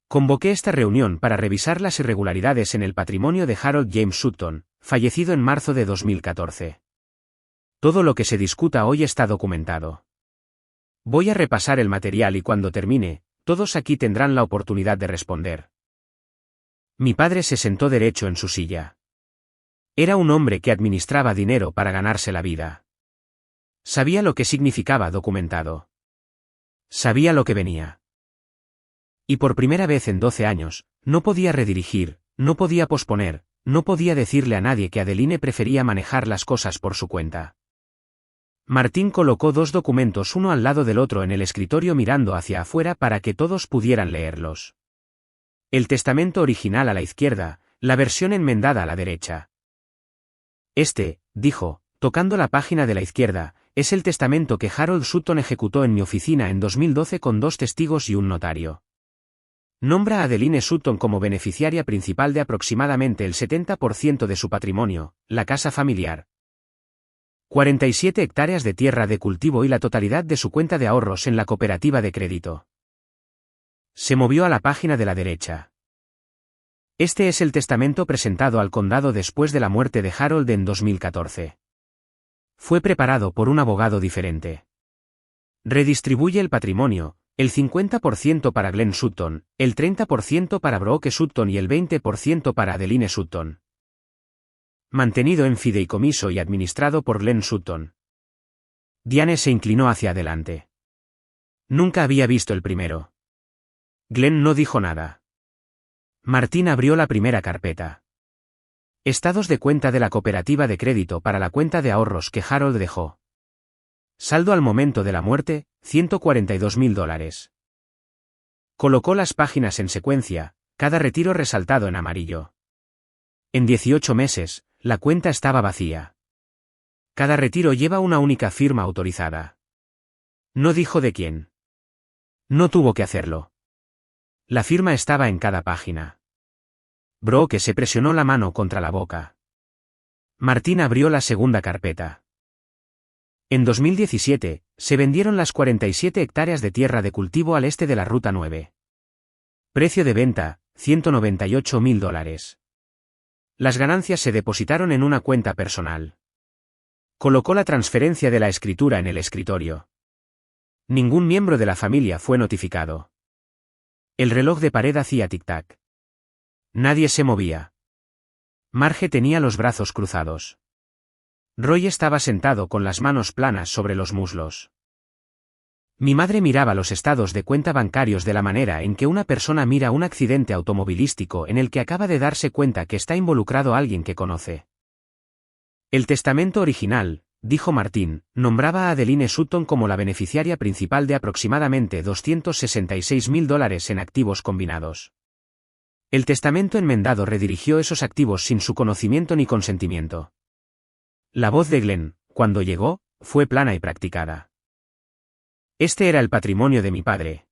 A: Convoqué esta reunión para revisar las irregularidades en el patrimonio de Harold James Sutton, fallecido en marzo de 2014. Todo lo que se discuta hoy está documentado. Voy a repasar el material y cuando termine, todos aquí tendrán la oportunidad de responder. Mi padre se sentó derecho en su silla. Era un hombre que administraba dinero para ganarse la vida. Sabía lo que significaba documentado. Sabía lo que venía. Y por primera vez en 12 años, no podía redirigir, no podía posponer, no podía decirle a nadie que Adeline prefería manejar las cosas por su cuenta. Martín colocó dos documentos uno al lado del otro en el escritorio mirando hacia afuera para que todos pudieran leerlos. El testamento original a la izquierda, la versión enmendada a la derecha. Este, dijo, tocando la página de la izquierda, es el testamento que Harold Sutton ejecutó en mi oficina en 2012 con 2 testigos y un notario. Nombra a Adeline Sutton como beneficiaria principal de aproximadamente el 70% de su patrimonio, la casa familiar. 47 hectáreas de tierra de cultivo y la totalidad de su cuenta de ahorros en la cooperativa de crédito. Se movió a la página de la derecha. Este es el testamento presentado al condado después de la muerte de Harold en 2014. Fue preparado por un abogado diferente. Redistribuye el patrimonio, el 50% para Glenn Sutton, el 30% para Brooke Sutton y el 20% para Adeline Sutton. Mantenido en fideicomiso y administrado por Glenn Sutton. Diane se inclinó hacia adelante. Nunca había visto el primero. Glenn no dijo nada. Martín abrió la primera carpeta. Estados de cuenta de la cooperativa de crédito para la cuenta de ahorros que Harold dejó. Saldo al momento de la muerte, $142.000. Colocó las páginas en secuencia, cada retiro resaltado en amarillo. En 18 meses, la cuenta estaba vacía. Cada retiro lleva una única firma autorizada. No dijo de quién. No tuvo que hacerlo. La firma estaba en cada página. Brooke se presionó la mano contra la boca. Martín abrió la segunda carpeta. En 2017, se vendieron las 47 hectáreas de tierra de cultivo al este de la Ruta 9. Precio de venta, $198.000. Las ganancias se depositaron en una cuenta personal. Colocó la transferencia de la escritura en el escritorio. Ningún miembro de la familia fue notificado. El reloj de pared hacía tic-tac. Nadie se movía. Marge tenía los brazos cruzados. Roy estaba sentado con las manos planas sobre los muslos. Mi madre miraba los estados de cuenta bancarios de la manera en que una persona mira un accidente automovilístico en el que acaba de darse cuenta que está involucrado alguien que conoce. El testamento original, dijo Martín, nombraba a Adeline Sutton como la beneficiaria principal de aproximadamente $266.000 en activos combinados. El testamento enmendado redirigió esos activos sin su conocimiento ni consentimiento. La voz de Glenn, cuando llegó, fue plana y practicada. Este era el patrimonio de mi padre.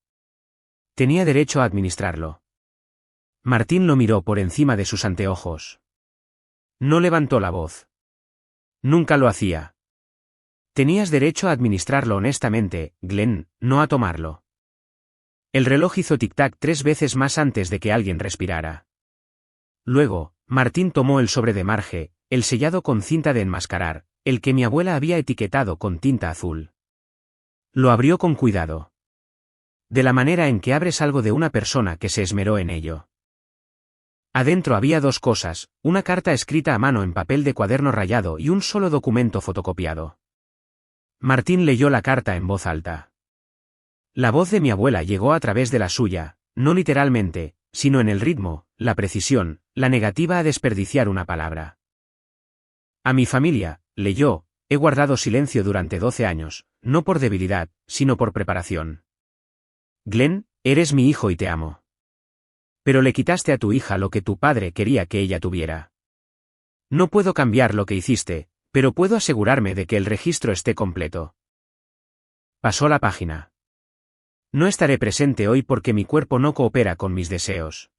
A: Tenía derecho a administrarlo. Martín lo miró por encima de sus anteojos. No levantó la voz. Nunca lo hacía. Tenías derecho a administrarlo honestamente, Glenn, no a tomarlo. El reloj hizo tic-tac 3 veces más antes de que alguien respirara. Luego, Martín tomó el sobre de Marge, el sellado con cinta de enmascarar, el que mi abuela había etiquetado con tinta azul. Lo abrió con cuidado. De la manera en que abres algo de una persona que se esmeró en ello. Adentro había 2 cosas, una carta escrita a mano en papel de cuaderno rayado y un solo documento fotocopiado. Martín leyó la carta en voz alta. La voz de mi abuela llegó a través de la suya, no literalmente, sino en el ritmo, la precisión, la negativa a desperdiciar una palabra. A mi familia, leyó, he guardado silencio durante 12 años, no por debilidad, sino por preparación. Glenn, eres mi hijo y te amo. Pero le quitaste a tu hija lo que tu padre quería que ella tuviera. No puedo cambiar lo que hiciste, pero puedo asegurarme de que el registro esté completo. Pasó la página. No estaré presente hoy porque mi cuerpo no coopera con mis deseos.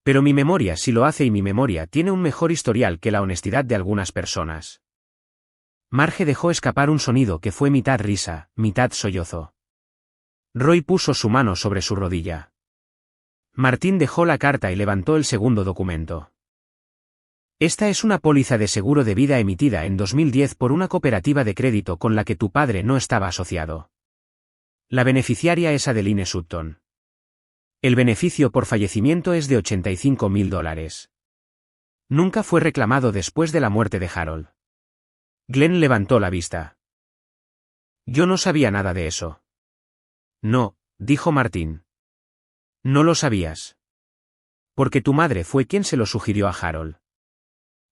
A: Pero mi memoria sí lo hace y mi memoria tiene un mejor historial que la honestidad de algunas personas. Marge dejó escapar un sonido que fue mitad risa, mitad sollozo. Roy puso su mano sobre su rodilla. Martín dejó la carta y levantó el segundo documento. Esta es una póliza de seguro de vida emitida en 2010 por una cooperativa de crédito con la que tu padre no estaba asociado. La beneficiaria es Adeline Sutton. El beneficio por fallecimiento es de $85.000. Nunca fue reclamado después de la muerte de Harold. Glenn levantó la vista. Yo no sabía nada de eso. No, dijo Martín. No lo sabías. Porque tu madre fue quien se lo sugirió a Harold.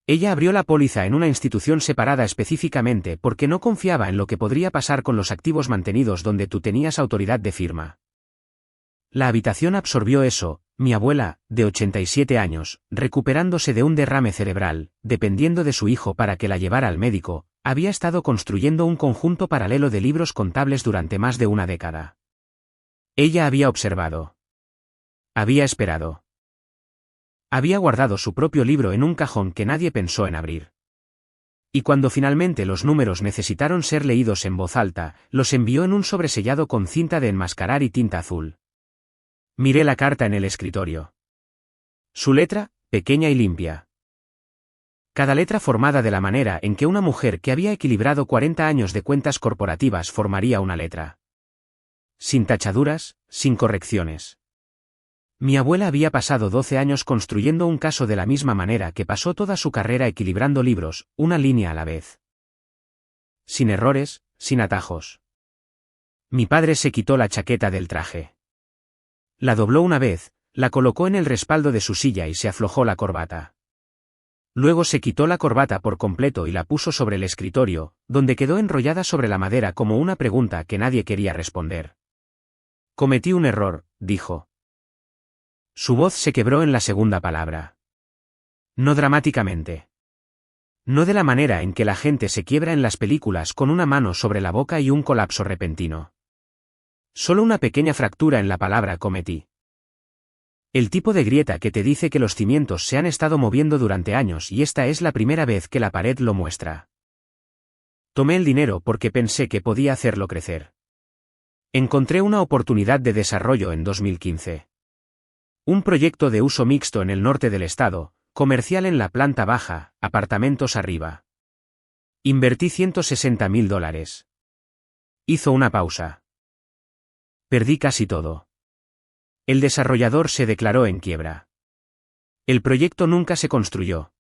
A: Ella abrió la póliza en una institución separada específicamente porque no confiaba en lo que podría pasar con los activos mantenidos donde tú tenías autoridad de firma. La habitación absorbió eso, mi abuela, de 87 años, recuperándose de un derrame cerebral, dependiendo de su hijo para que la llevara al médico, había estado construyendo un conjunto paralelo de libros contables durante más de una década. Ella había observado. Había esperado. Había guardado su propio libro en un cajón que nadie pensó en abrir. Y cuando finalmente los números necesitaron ser leídos en voz alta, los envió en un sobresellado con cinta de enmascarar y tinta azul. Miré la carta en el escritorio. Su letra, pequeña y limpia. Cada letra formada de la manera en que una mujer que había equilibrado 40 años de cuentas corporativas formaría una letra. Sin tachaduras, sin correcciones. Mi abuela había pasado 12 años construyendo un caso de la misma manera que pasó toda su carrera equilibrando libros, una línea a la vez. Sin errores, sin atajos. Mi padre se quitó la chaqueta del traje. La dobló una vez, la colocó en el respaldo de su silla y se aflojó la corbata. Luego se quitó la corbata por completo y la puso sobre el escritorio, donde quedó enrollada sobre la madera como una pregunta que nadie quería responder. Cometí un error, dijo. Su voz se quebró en la segunda palabra. No dramáticamente. No de la manera en que la gente se quiebra en las películas con una mano sobre la boca y un colapso repentino. Solo una pequeña fractura en la palabra cometí. El tipo de grieta que te dice que los cimientos se han estado moviendo durante años y esta es la primera vez que la pared lo muestra. Tomé el dinero porque pensé que podía hacerlo crecer. Encontré una oportunidad de desarrollo en 2015. Un proyecto de uso mixto en el norte del estado, comercial en la planta baja, apartamentos arriba. Invertí $160.000. Hizo una pausa. Perdí casi todo. El desarrollador se declaró en quiebra. El proyecto nunca se construyó.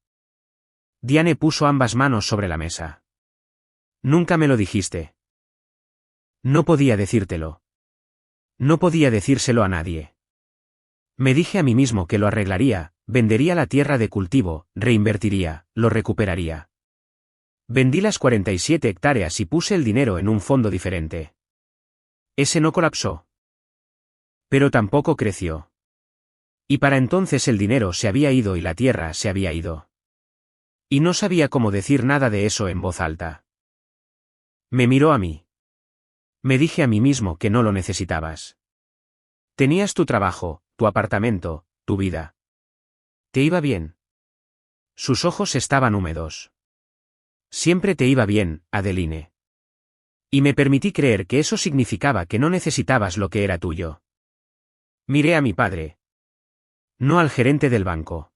A: Diane puso ambas manos sobre la mesa. Nunca me lo dijiste. No podía decírtelo. No podía decírselo a nadie. Me dije a mí mismo que lo arreglaría, vendería la tierra de cultivo, reinvertiría, lo recuperaría. Vendí las 47 hectáreas y puse el dinero en un fondo diferente. Ese no colapsó. Pero tampoco creció. Y para entonces el dinero se había ido y la tierra se había ido. Y no sabía cómo decir nada de eso en voz alta. Me miró a mí. Me dije a mí mismo que no lo necesitabas. Tenías tu trabajo, tu apartamento, tu vida. ¿Te iba bien? Sus ojos estaban húmedos. Siempre te iba bien, Adeline. Y me permití creer que eso significaba que no necesitabas lo que era tuyo. Miré a mi padre. No al gerente del banco.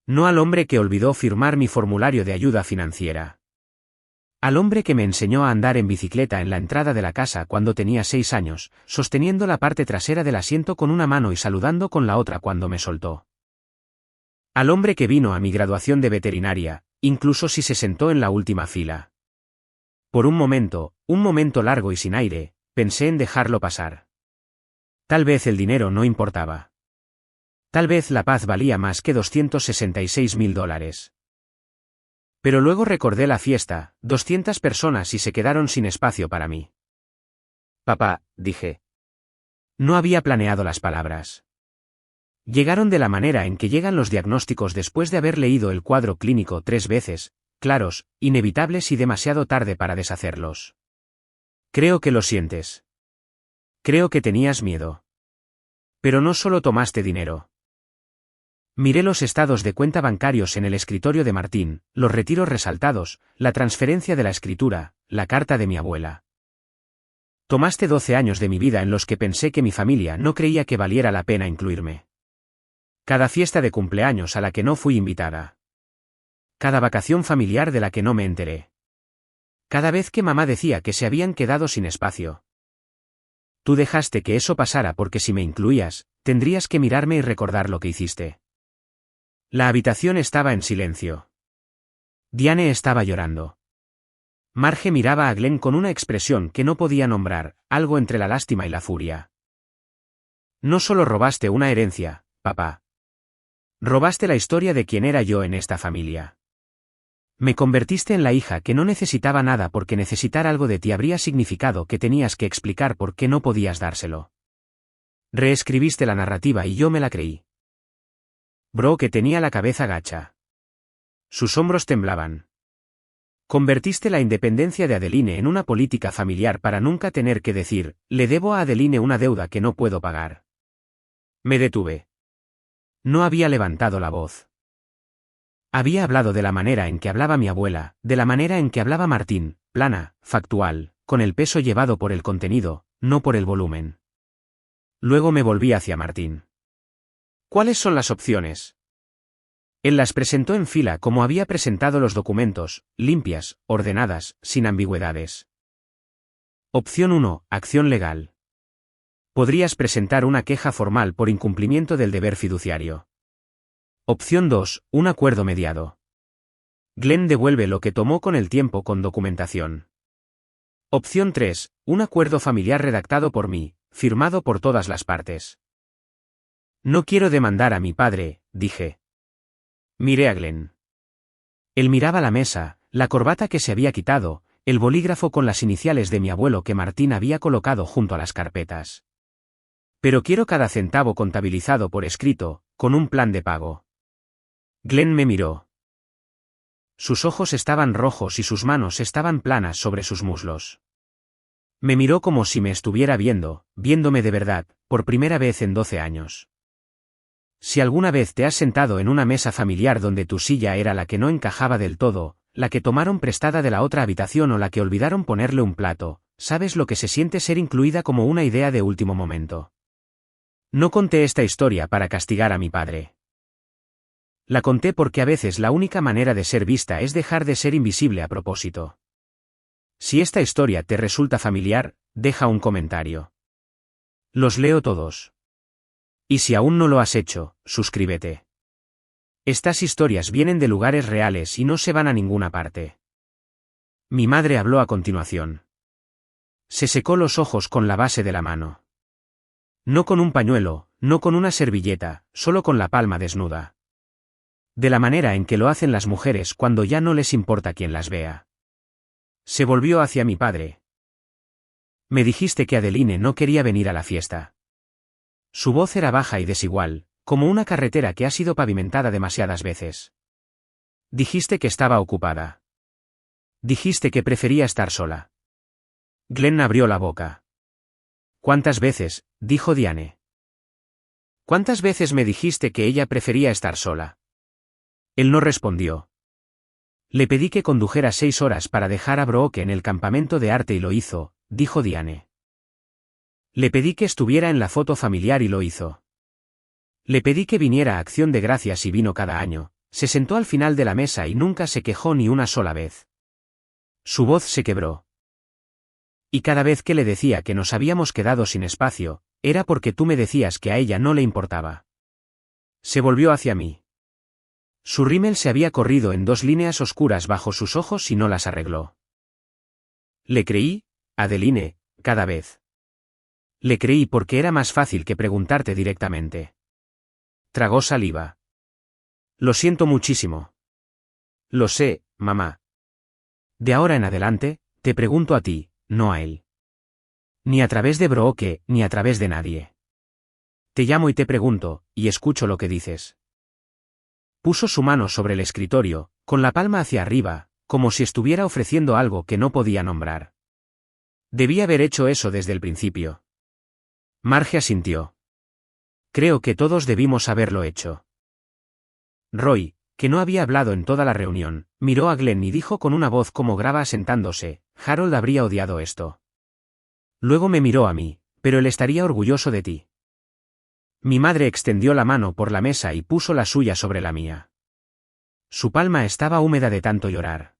A: No al hombre que olvidó firmar mi formulario de ayuda financiera. Al hombre que me enseñó a andar en bicicleta en la entrada de la casa cuando tenía 6 años, sosteniendo la parte trasera del asiento con una mano y saludando con la otra cuando me soltó. Al hombre que vino a mi graduación de veterinaria, incluso si se sentó en la última fila. Por un momento largo y sin aire, pensé en dejarlo pasar. Tal vez el dinero no importaba. Tal vez la paz valía más que $266.000. Pero luego recordé la fiesta, 200 personas y se quedaron sin espacio para mí. Papá, dije. No había planeado las palabras. Llegaron de la manera en que llegan los diagnósticos después de haber leído el cuadro clínico 3 veces, claros, inevitables y demasiado tarde para deshacerlos. Creo que lo sientes. Creo que tenías miedo. Pero no solo tomaste dinero. Miré los estados de cuenta bancarios en el escritorio de Martín, los retiros resaltados, la transferencia de la escritura, la carta de mi abuela. Tomaste 12 años de mi vida en los que pensé que mi familia no creía que valiera la pena incluirme. Cada fiesta de cumpleaños a la que no fui invitada. Cada vacación familiar de la que no me enteré. Cada vez que mamá decía que se habían quedado sin espacio. Tú dejaste que eso pasara porque si me incluías, tendrías que mirarme y recordar lo que hiciste. La habitación estaba en silencio. Diane estaba llorando. Marge miraba a Glenn con una expresión que no podía nombrar, algo entre la lástima y la furia. No solo robaste una herencia, papá. Robaste la historia de quién era yo en esta familia. Me convertiste en la hija que no necesitaba nada porque necesitar algo de ti habría significado que tenías que explicar por qué no podías dárselo. Reescribiste la narrativa y yo me la creí. Bro que tenía la cabeza gacha. Sus hombros temblaban. Convertiste la independencia de Adeline en una política familiar para nunca tener que decir, le debo a Adeline una deuda que no puedo pagar. Me detuve. No había levantado la voz. Había hablado de la manera en que hablaba mi abuela, de la manera en que hablaba Martín, plana, factual, con el peso llevado por el contenido, no por el volumen. Luego me volví hacia Martín. ¿Cuáles son las opciones? Él las presentó en fila como había presentado los documentos, limpias, ordenadas, sin ambigüedades. Opción 1, acción legal. Podrías presentar una queja formal por incumplimiento del deber fiduciario. Opción 2, un acuerdo mediado. Glenn devuelve lo que tomó con el tiempo con documentación. Opción 3, un acuerdo familiar redactado por mí, firmado por todas las partes. No quiero demandar a mi padre, dije. Miré a Glenn. Él miraba la mesa, la corbata que se había quitado, el bolígrafo con las iniciales de mi abuelo que Martín había colocado junto a las carpetas. Pero quiero cada centavo contabilizado por escrito, con un plan de pago. Glenn me miró. Sus ojos estaban rojos y sus manos estaban planas sobre sus muslos. Me miró como si me estuviera viéndome de verdad, por primera vez en 12 años. Si alguna vez te has sentado en una mesa familiar donde tu silla era la que no encajaba del todo, la que tomaron prestada de la otra habitación o la que olvidaron ponerle un plato, sabes lo que se siente ser incluida como una idea de último momento. No conté esta historia para castigar a mi padre. La conté porque a veces la única manera de ser vista es dejar de ser invisible a propósito. Si esta historia te resulta familiar, deja un comentario. Los leo todos. Y si aún no lo has hecho, suscríbete. Estas historias vienen de lugares reales y no se van a ninguna parte. Mi madre habló a continuación. Se secó los ojos con la base de la mano. No con un pañuelo, no con una servilleta, solo con la palma desnuda. De la manera en que lo hacen las mujeres cuando ya no les importa quién las vea. Se volvió hacia mi padre. Me dijiste que Adeline no quería venir a la fiesta. Su voz era baja y desigual, Como una carretera que ha sido pavimentada demasiadas veces. Dijiste que estaba ocupada. Dijiste que prefería estar sola. Glenn abrió la boca. ¿Cuántas veces? Dijo Diane. ¿Cuántas veces me dijiste que ella prefería estar sola? Él no respondió. Le pedí que condujera 6 horas para dejar a Brooke en el campamento de arte y lo hizo, dijo Diane. Le pedí que estuviera en la foto familiar y lo hizo. Le pedí que viniera a Acción de Gracias y vino cada año, se sentó al final de la mesa y nunca se quejó ni una sola vez. Su voz se quebró. Y cada vez que le decía que nos habíamos quedado sin espacio, era porque tú me decías que a ella no le importaba. Se volvió hacia mí. Su rímel se había corrido en 2 líneas oscuras bajo sus ojos y no las arregló. Le creí, Adeline, cada vez. Le creí porque era más fácil que preguntarte directamente. Tragó saliva. Lo siento muchísimo. Lo sé, mamá. De ahora en adelante, te pregunto a ti, no a él. Ni a través de Brooke, ni a través de nadie. Te llamo y te pregunto, y escucho lo que dices. Puso su mano sobre el escritorio, con la palma hacia arriba, como si estuviera ofreciendo algo que no podía nombrar. Debía haber hecho eso desde el principio. Marge asintió. Creo que todos debimos haberlo hecho. Roy, que no había hablado en toda la reunión, miró a Glenn y dijo con una voz como grava sentándose, Harold habría odiado esto. Luego me miró a mí, pero él estaría orgulloso de ti. Mi madre extendió la mano por la mesa y puso la suya sobre la mía. Su palma estaba húmeda de tanto llorar.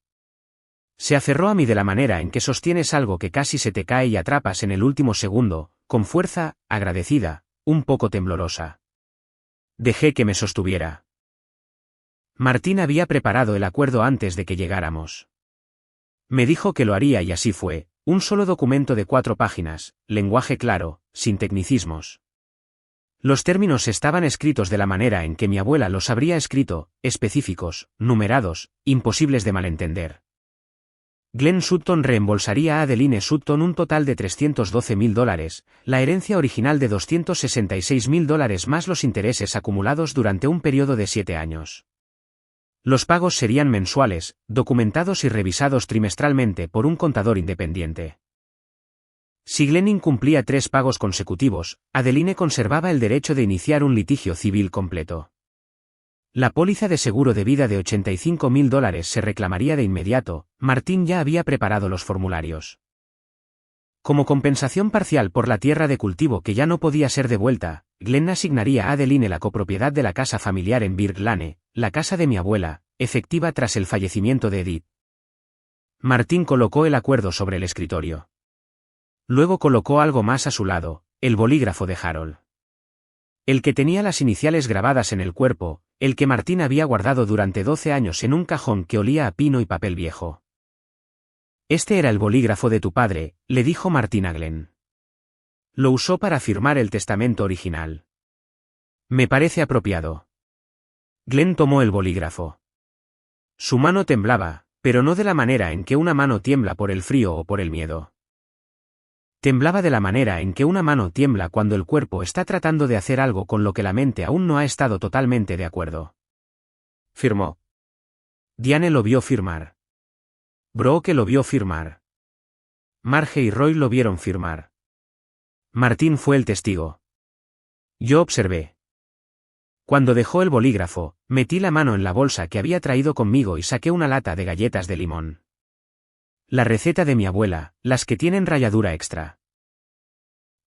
A: Se aferró a mí de la manera en que sostienes algo que casi se te cae y atrapas en el último segundo, con fuerza, agradecida, un poco temblorosa. Dejé que me sostuviera. Martín había preparado el acuerdo antes de que llegáramos. Me dijo que lo haría y así fue, un solo documento de 4 páginas, lenguaje claro, sin tecnicismos. Los términos estaban escritos de la manera en que mi abuela los habría escrito, específicos, numerados, imposibles de malentender. Glenn Sutton reembolsaría a Adeline Sutton un total de $312.000, la herencia original de $266.000 más los intereses acumulados durante un periodo de 7 años. Los pagos serían mensuales, documentados y revisados trimestralmente por un contador independiente. Si Glenn incumplía 3 pagos consecutivos, Adeline conservaba el derecho de iniciar un litigio civil completo. La póliza de seguro de vida de $85.000 se reclamaría de inmediato. Martín ya había preparado los formularios. Como compensación parcial por la tierra de cultivo que ya no podía ser devuelta, Glenn asignaría a Adeline la copropiedad de la casa familiar en Bird Lane, la casa de mi abuela, efectiva tras el fallecimiento de Edith. Martín colocó el acuerdo sobre el escritorio. Luego colocó algo más a su lado, el bolígrafo de Harold. El que tenía las iniciales grabadas en el cuerpo, el que Martín había guardado durante 12 años en un cajón que olía a pino y papel viejo. Este era el bolígrafo de tu padre, le dijo Martín a Glenn. Lo usó para firmar el testamento original. Me parece apropiado. Glenn tomó el bolígrafo. Su mano temblaba, pero no de la manera en que una mano tiembla por el frío o por el miedo. Temblaba de la manera en que una mano tiembla cuando el cuerpo está tratando de hacer algo con lo que la mente aún no ha estado totalmente de acuerdo. Firmó. Diane lo vio firmar. Brooke lo vio firmar. Marge y Roy lo vieron firmar. Martín fue el testigo. Yo observé. Cuando dejó el bolígrafo, metí la mano en la bolsa que había traído conmigo y saqué una lata de galletas de limón. La receta de mi abuela, las que tienen ralladura extra.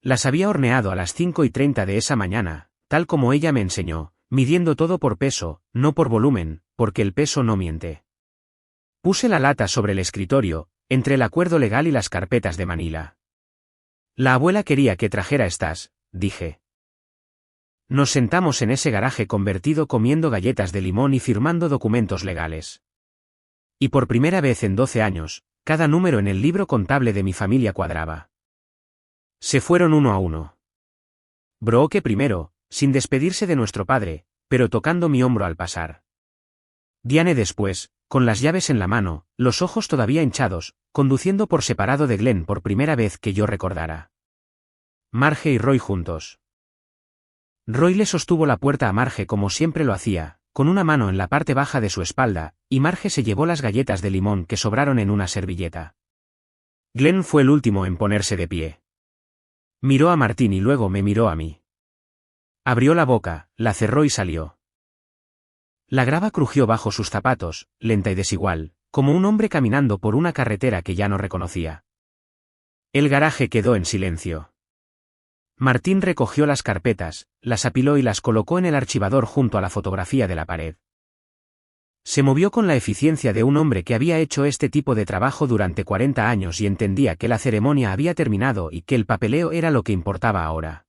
A: Las había horneado a las 5:30 de esa mañana, tal como ella me enseñó, midiendo todo por peso, no por volumen, porque el peso no miente. Puse la lata sobre el escritorio, entre el acuerdo legal y las carpetas de Manila. La abuela quería que trajera estas, dije. Nos sentamos en ese garaje convertido comiendo galletas de limón y firmando documentos legales. Y por primera vez en 12 años, cada número en el libro contable de mi familia cuadraba. Se fueron uno a uno. Brooke primero, sin despedirse de nuestro padre, pero tocando mi hombro al pasar. Diane después, con las llaves en la mano, los ojos todavía hinchados, conduciendo por separado de Glenn por primera vez que yo recordara. Marge y Roy juntos. Roy le sostuvo la puerta a Marge como siempre lo hacía, con una mano en la parte baja de su espalda, y Marge se llevó las galletas de limón que sobraron en una servilleta. Glenn fue el último en ponerse de pie. Miró a Martín y luego me miró a mí. Abrió la boca, la cerró y salió. La grava crujió bajo sus zapatos, lenta y desigual, como un hombre caminando por una carretera que ya no reconocía. El garaje quedó en silencio. Martín recogió las carpetas, las apiló y las colocó en el archivador junto a la fotografía de la pared. Se movió con la eficiencia de un hombre que había hecho este tipo de trabajo durante 40 años y entendía que la ceremonia había terminado y que el papeleo era lo que importaba ahora.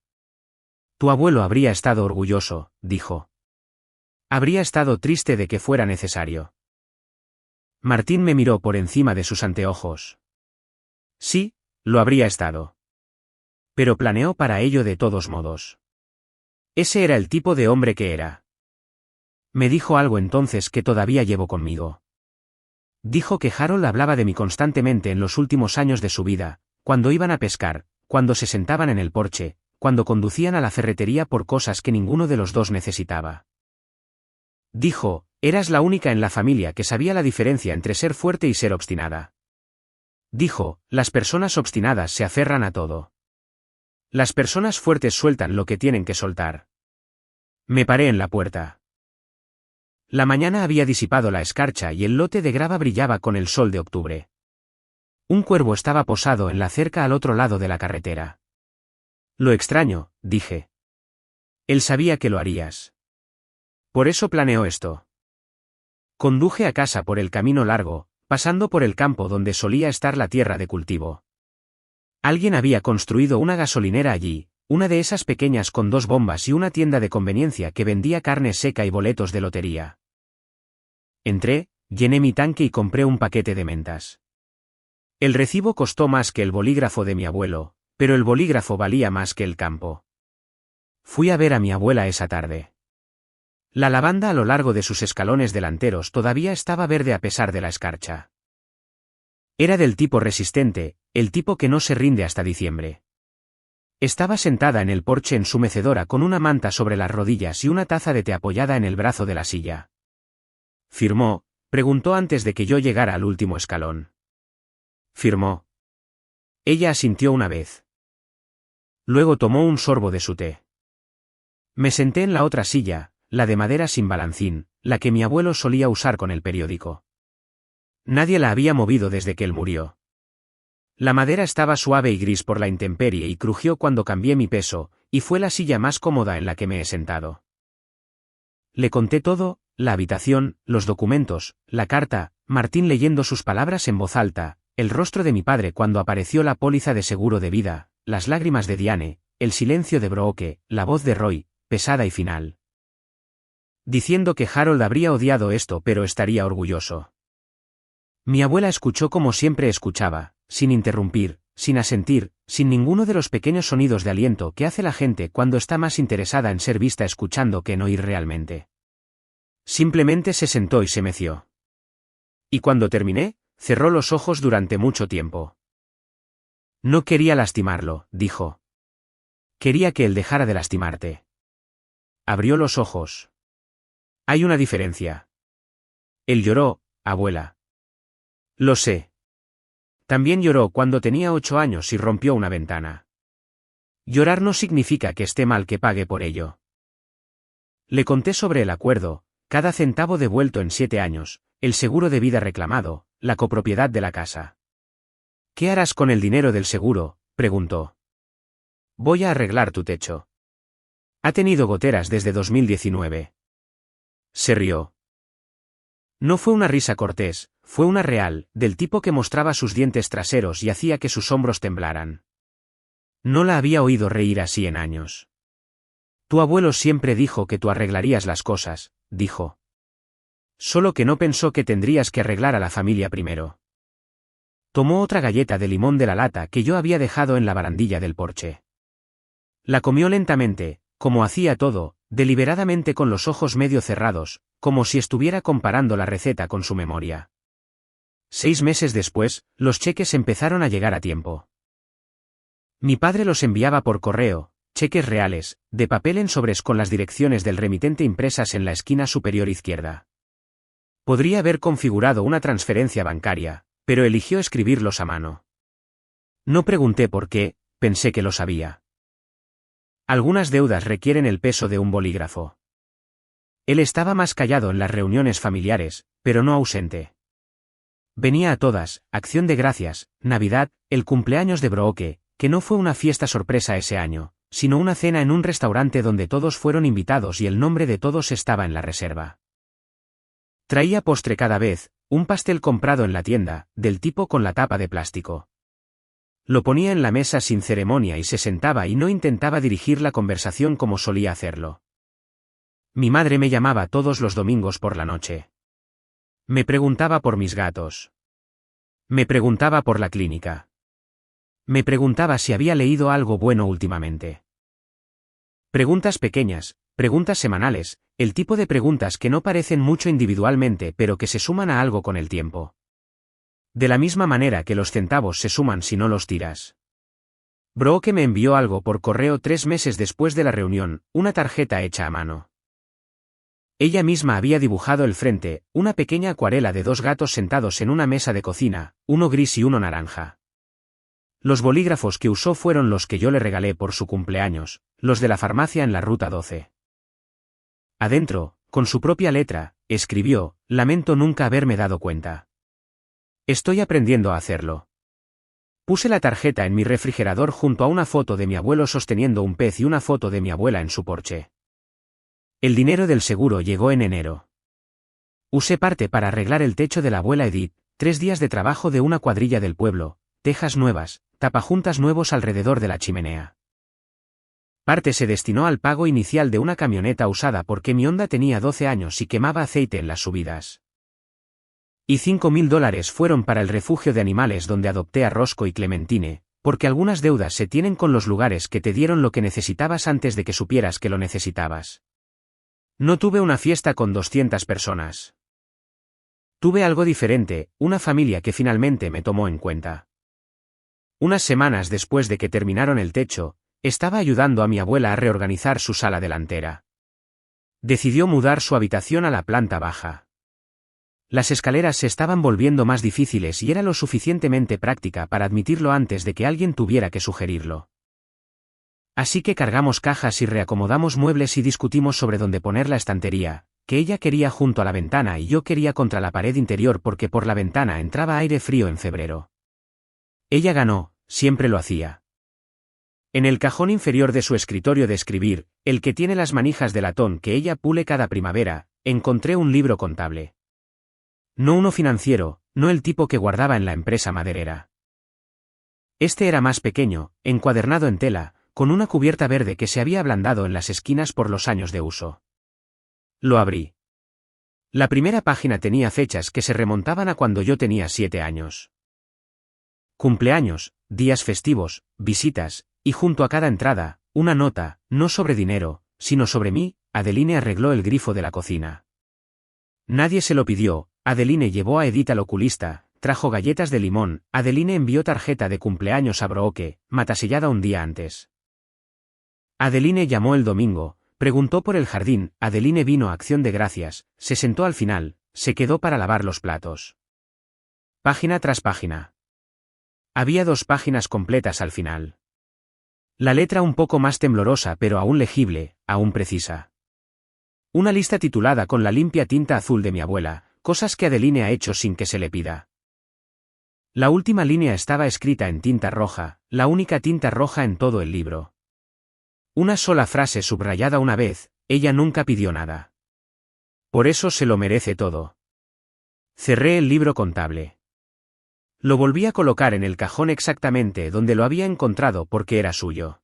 A: Tu abuelo habría estado orgulloso, dijo. Habría estado triste de que fuera necesario. Martín me miró por encima de sus anteojos. Sí, lo habría estado. Pero planeó para ello de todos modos. Ese era el tipo de hombre que era. Me dijo algo entonces que todavía llevo conmigo. Dijo que Harold hablaba de mí constantemente en los últimos años de su vida, cuando iban a pescar, cuando se sentaban en el porche, cuando conducían a la ferretería por cosas que ninguno de los dos necesitaba. Dijo, eras la única en la familia que sabía la diferencia entre ser fuerte y ser obstinada. Dijo, las personas obstinadas se aferran a todo. Las personas fuertes sueltan lo que tienen que soltar. Me paré en la puerta. La mañana había disipado la escarcha y el lote de grava brillaba con el sol de octubre. Un cuervo estaba posado en la cerca al otro lado de la carretera. Lo extraño, dije. Él sabía que lo harías. Por eso planeó esto. Conduje a casa por el camino largo, pasando por el campo donde solía estar la tierra de cultivo. Alguien había construido una gasolinera allí, una de esas pequeñas con 2 bombas y una tienda de conveniencia que vendía carne seca y boletos de lotería. Entré, llené mi tanque y compré un paquete de mentas. El recibo costó más que el bolígrafo de mi abuelo, pero el bolígrafo valía más que el campo. Fui a ver a mi abuela esa tarde. La lavanda a lo largo de sus escalones delanteros todavía estaba verde a pesar de la escarcha. Era del tipo resistente, el tipo que no se rinde hasta diciembre. Estaba sentada en el porche en su mecedora con una manta sobre las rodillas y una taza de té apoyada en el brazo de la silla. ¿Firmó?, preguntó antes de que yo llegara al último escalón. Firmó. Ella asintió una vez. Luego tomó un sorbo de su té. Me senté en la otra silla, la de madera sin balancín, la que mi abuelo solía usar con el periódico. Nadie la había movido desde que él murió. La madera estaba suave y gris por la intemperie y crujió cuando cambié mi peso, y fue la silla más cómoda en la que me he sentado. Le conté todo, la habitación, los documentos, la carta, Martín leyendo sus palabras en voz alta, el rostro de mi padre cuando apareció la póliza de seguro de vida, las lágrimas de Diane, el silencio de Brooke, la voz de Roy, pesada y final. Diciendo que Harold habría odiado esto pero estaría orgulloso. Mi abuela escuchó como siempre escuchaba, sin interrumpir, sin asentir, sin ninguno de los pequeños sonidos de aliento que hace la gente cuando está más interesada en ser vista escuchando que en oír realmente. Simplemente se sentó y se meció. Y cuando terminé, cerró los ojos durante mucho tiempo. No quería lastimarlo, dijo. Quería que él dejara de lastimarte. Abrió los ojos. Hay una diferencia. Él lloró, abuela. Lo sé. También lloró cuando tenía 8 años y rompió una ventana. Llorar no significa que esté mal que pague por ello. Le conté sobre el acuerdo, cada centavo devuelto en 7 años, el seguro de vida reclamado, la copropiedad de la casa. ¿Qué harás con el dinero del seguro?, preguntó. Voy a arreglar tu techo. Ha tenido goteras desde 2019. Se rió. No fue una risa cortés, fue una real, del tipo que mostraba sus dientes traseros y hacía que sus hombros temblaran. No la había oído reír así en años. Tu abuelo siempre dijo que tú arreglarías las cosas, dijo. Solo que no pensó que tendrías que arreglar a la familia primero. Tomó otra galleta de limón de la lata que yo había dejado en la barandilla del porche. La comió lentamente, como hacía todo, deliberadamente con los ojos medio cerrados, como si estuviera comparando la receta con su memoria. 6 meses después, los cheques empezaron a llegar a tiempo. Mi padre los enviaba por correo, cheques reales, de papel en sobres con las direcciones del remitente impresas en la esquina superior izquierda. Podría haber configurado una transferencia bancaria, pero eligió escribirlos a mano. No pregunté por qué, pensé que lo sabía. Algunas deudas requieren el peso de un bolígrafo. Él estaba más callado en las reuniones familiares, pero no ausente. Venía a todas, Acción de Gracias, Navidad, el cumpleaños de Brooke, que no fue una fiesta sorpresa ese año, sino una cena en un restaurante donde todos fueron invitados y el nombre de todos estaba en la reserva. Traía postre cada vez, un pastel comprado en la tienda, del tipo con la tapa de plástico. Lo ponía en la mesa sin ceremonia y se sentaba y no intentaba dirigir la conversación como solía hacerlo. Mi madre me llamaba todos los domingos por la noche. Me preguntaba por mis gatos. Me preguntaba por la clínica. Me preguntaba si había leído algo bueno últimamente. Preguntas pequeñas, preguntas semanales, el tipo de preguntas que no parecen mucho individualmente pero que se suman a algo con el tiempo. De la misma manera que los centavos se suman si no los tiras. Brooke me envió algo por correo 3 meses después de la reunión, una tarjeta hecha a mano. Ella misma había dibujado el frente, una pequeña acuarela de 2 gatos sentados en una mesa de cocina, uno gris y uno naranja. Los bolígrafos que usó fueron los que yo le regalé por su cumpleaños, los de la farmacia en la Ruta 12. Adentro, con su propia letra, escribió: lamento nunca haberme dado cuenta. Estoy aprendiendo a hacerlo. Puse la tarjeta en mi refrigerador junto a una foto de mi abuelo sosteniendo un pez y una foto de mi abuela en su porche. El dinero del seguro llegó en enero. Usé parte para arreglar el techo de la abuela Edith, 3 días de trabajo de una cuadrilla del pueblo, tejas nuevas, tapajuntas nuevos alrededor de la chimenea. Parte se destinó al pago inicial de una camioneta usada porque mi Honda tenía 12 años y quemaba aceite en las subidas. Y $5.000 fueron para el refugio de animales donde adopté a Roscoe y Clementine, porque algunas deudas se tienen con los lugares que te dieron lo que necesitabas antes de que supieras que lo necesitabas. No tuve una fiesta con 200 personas. Tuve algo diferente, una familia que finalmente me tomó en cuenta. Unas semanas después de que terminaron el techo, estaba ayudando a mi abuela a reorganizar su sala delantera. Decidió mudar su habitación a la planta baja. Las escaleras se estaban volviendo más difíciles y era lo suficientemente práctica para admitirlo antes de que alguien tuviera que sugerirlo. Así que cargamos cajas y reacomodamos muebles y discutimos sobre dónde poner la estantería, que ella quería junto a la ventana y yo quería contra la pared interior porque por la ventana entraba aire frío en febrero. Ella ganó, siempre lo hacía. En el cajón inferior de su escritorio de escribir, el que tiene las manijas de latón que ella pule cada primavera, encontré un libro contable. No uno financiero, no el tipo que guardaba en la empresa maderera. Este era más pequeño, encuadernado en tela, con una cubierta verde que se había ablandado en las esquinas por los años de uso. Lo abrí. La primera página tenía fechas que se remontaban a cuando yo tenía 7 años. Cumpleaños, días festivos, visitas, y junto a cada entrada, una nota, no sobre dinero, sino sobre mí. Adeline arregló el grifo de la cocina. Nadie se lo pidió. Adeline llevó a Edith al oculista, trajo galletas de limón. Adeline envió tarjeta de cumpleaños a Brooke, matasellada un día antes. Adeline llamó el domingo, preguntó por el jardín. Adeline vino a Acción de Gracias, se sentó al final, se quedó para lavar los platos. Página tras página. Había 2 páginas completas al final. La letra un poco más temblorosa pero aún legible, aún precisa. Una lista titulada con la limpia tinta azul de mi abuela, cosas que Adeline ha hecho sin que se le pida. La última línea estaba escrita en tinta roja, la única tinta roja en todo el libro. Una sola frase subrayada una vez: ella nunca pidió nada. Por eso se lo merece todo. Cerré el libro contable. Lo volví a colocar en el cajón exactamente donde lo había encontrado porque era suyo.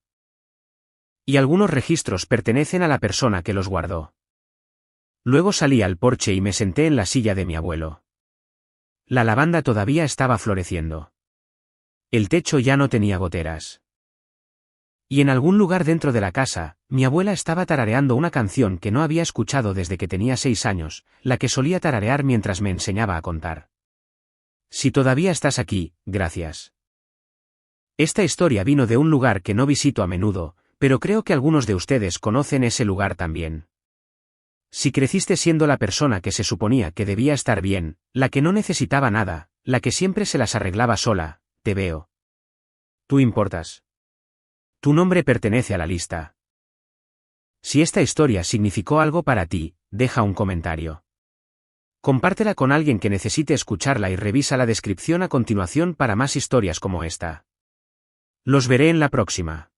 A: Y algunos registros pertenecen a la persona que los guardó. Luego salí al porche y me senté en la silla de mi abuelo. La lavanda todavía estaba floreciendo. El techo ya no tenía goteras. Y en algún lugar dentro de la casa, mi abuela estaba tarareando una canción que no había escuchado desde que tenía 6 años, la que solía tararear mientras me enseñaba a contar. Si todavía estás aquí, gracias. Esta historia vino de un lugar que no visito a menudo, Pero creo que algunos de ustedes conocen ese lugar también. Si creciste siendo la persona que se suponía que debía estar bien, la que no necesitaba nada, la que siempre se las arreglaba sola, te veo. Tú importas. Tu nombre pertenece a la lista. Si esta historia significó algo para ti, deja un comentario. Compártela con alguien que necesite escucharla y revisa la descripción a continuación para más historias como esta. Los veré en la próxima.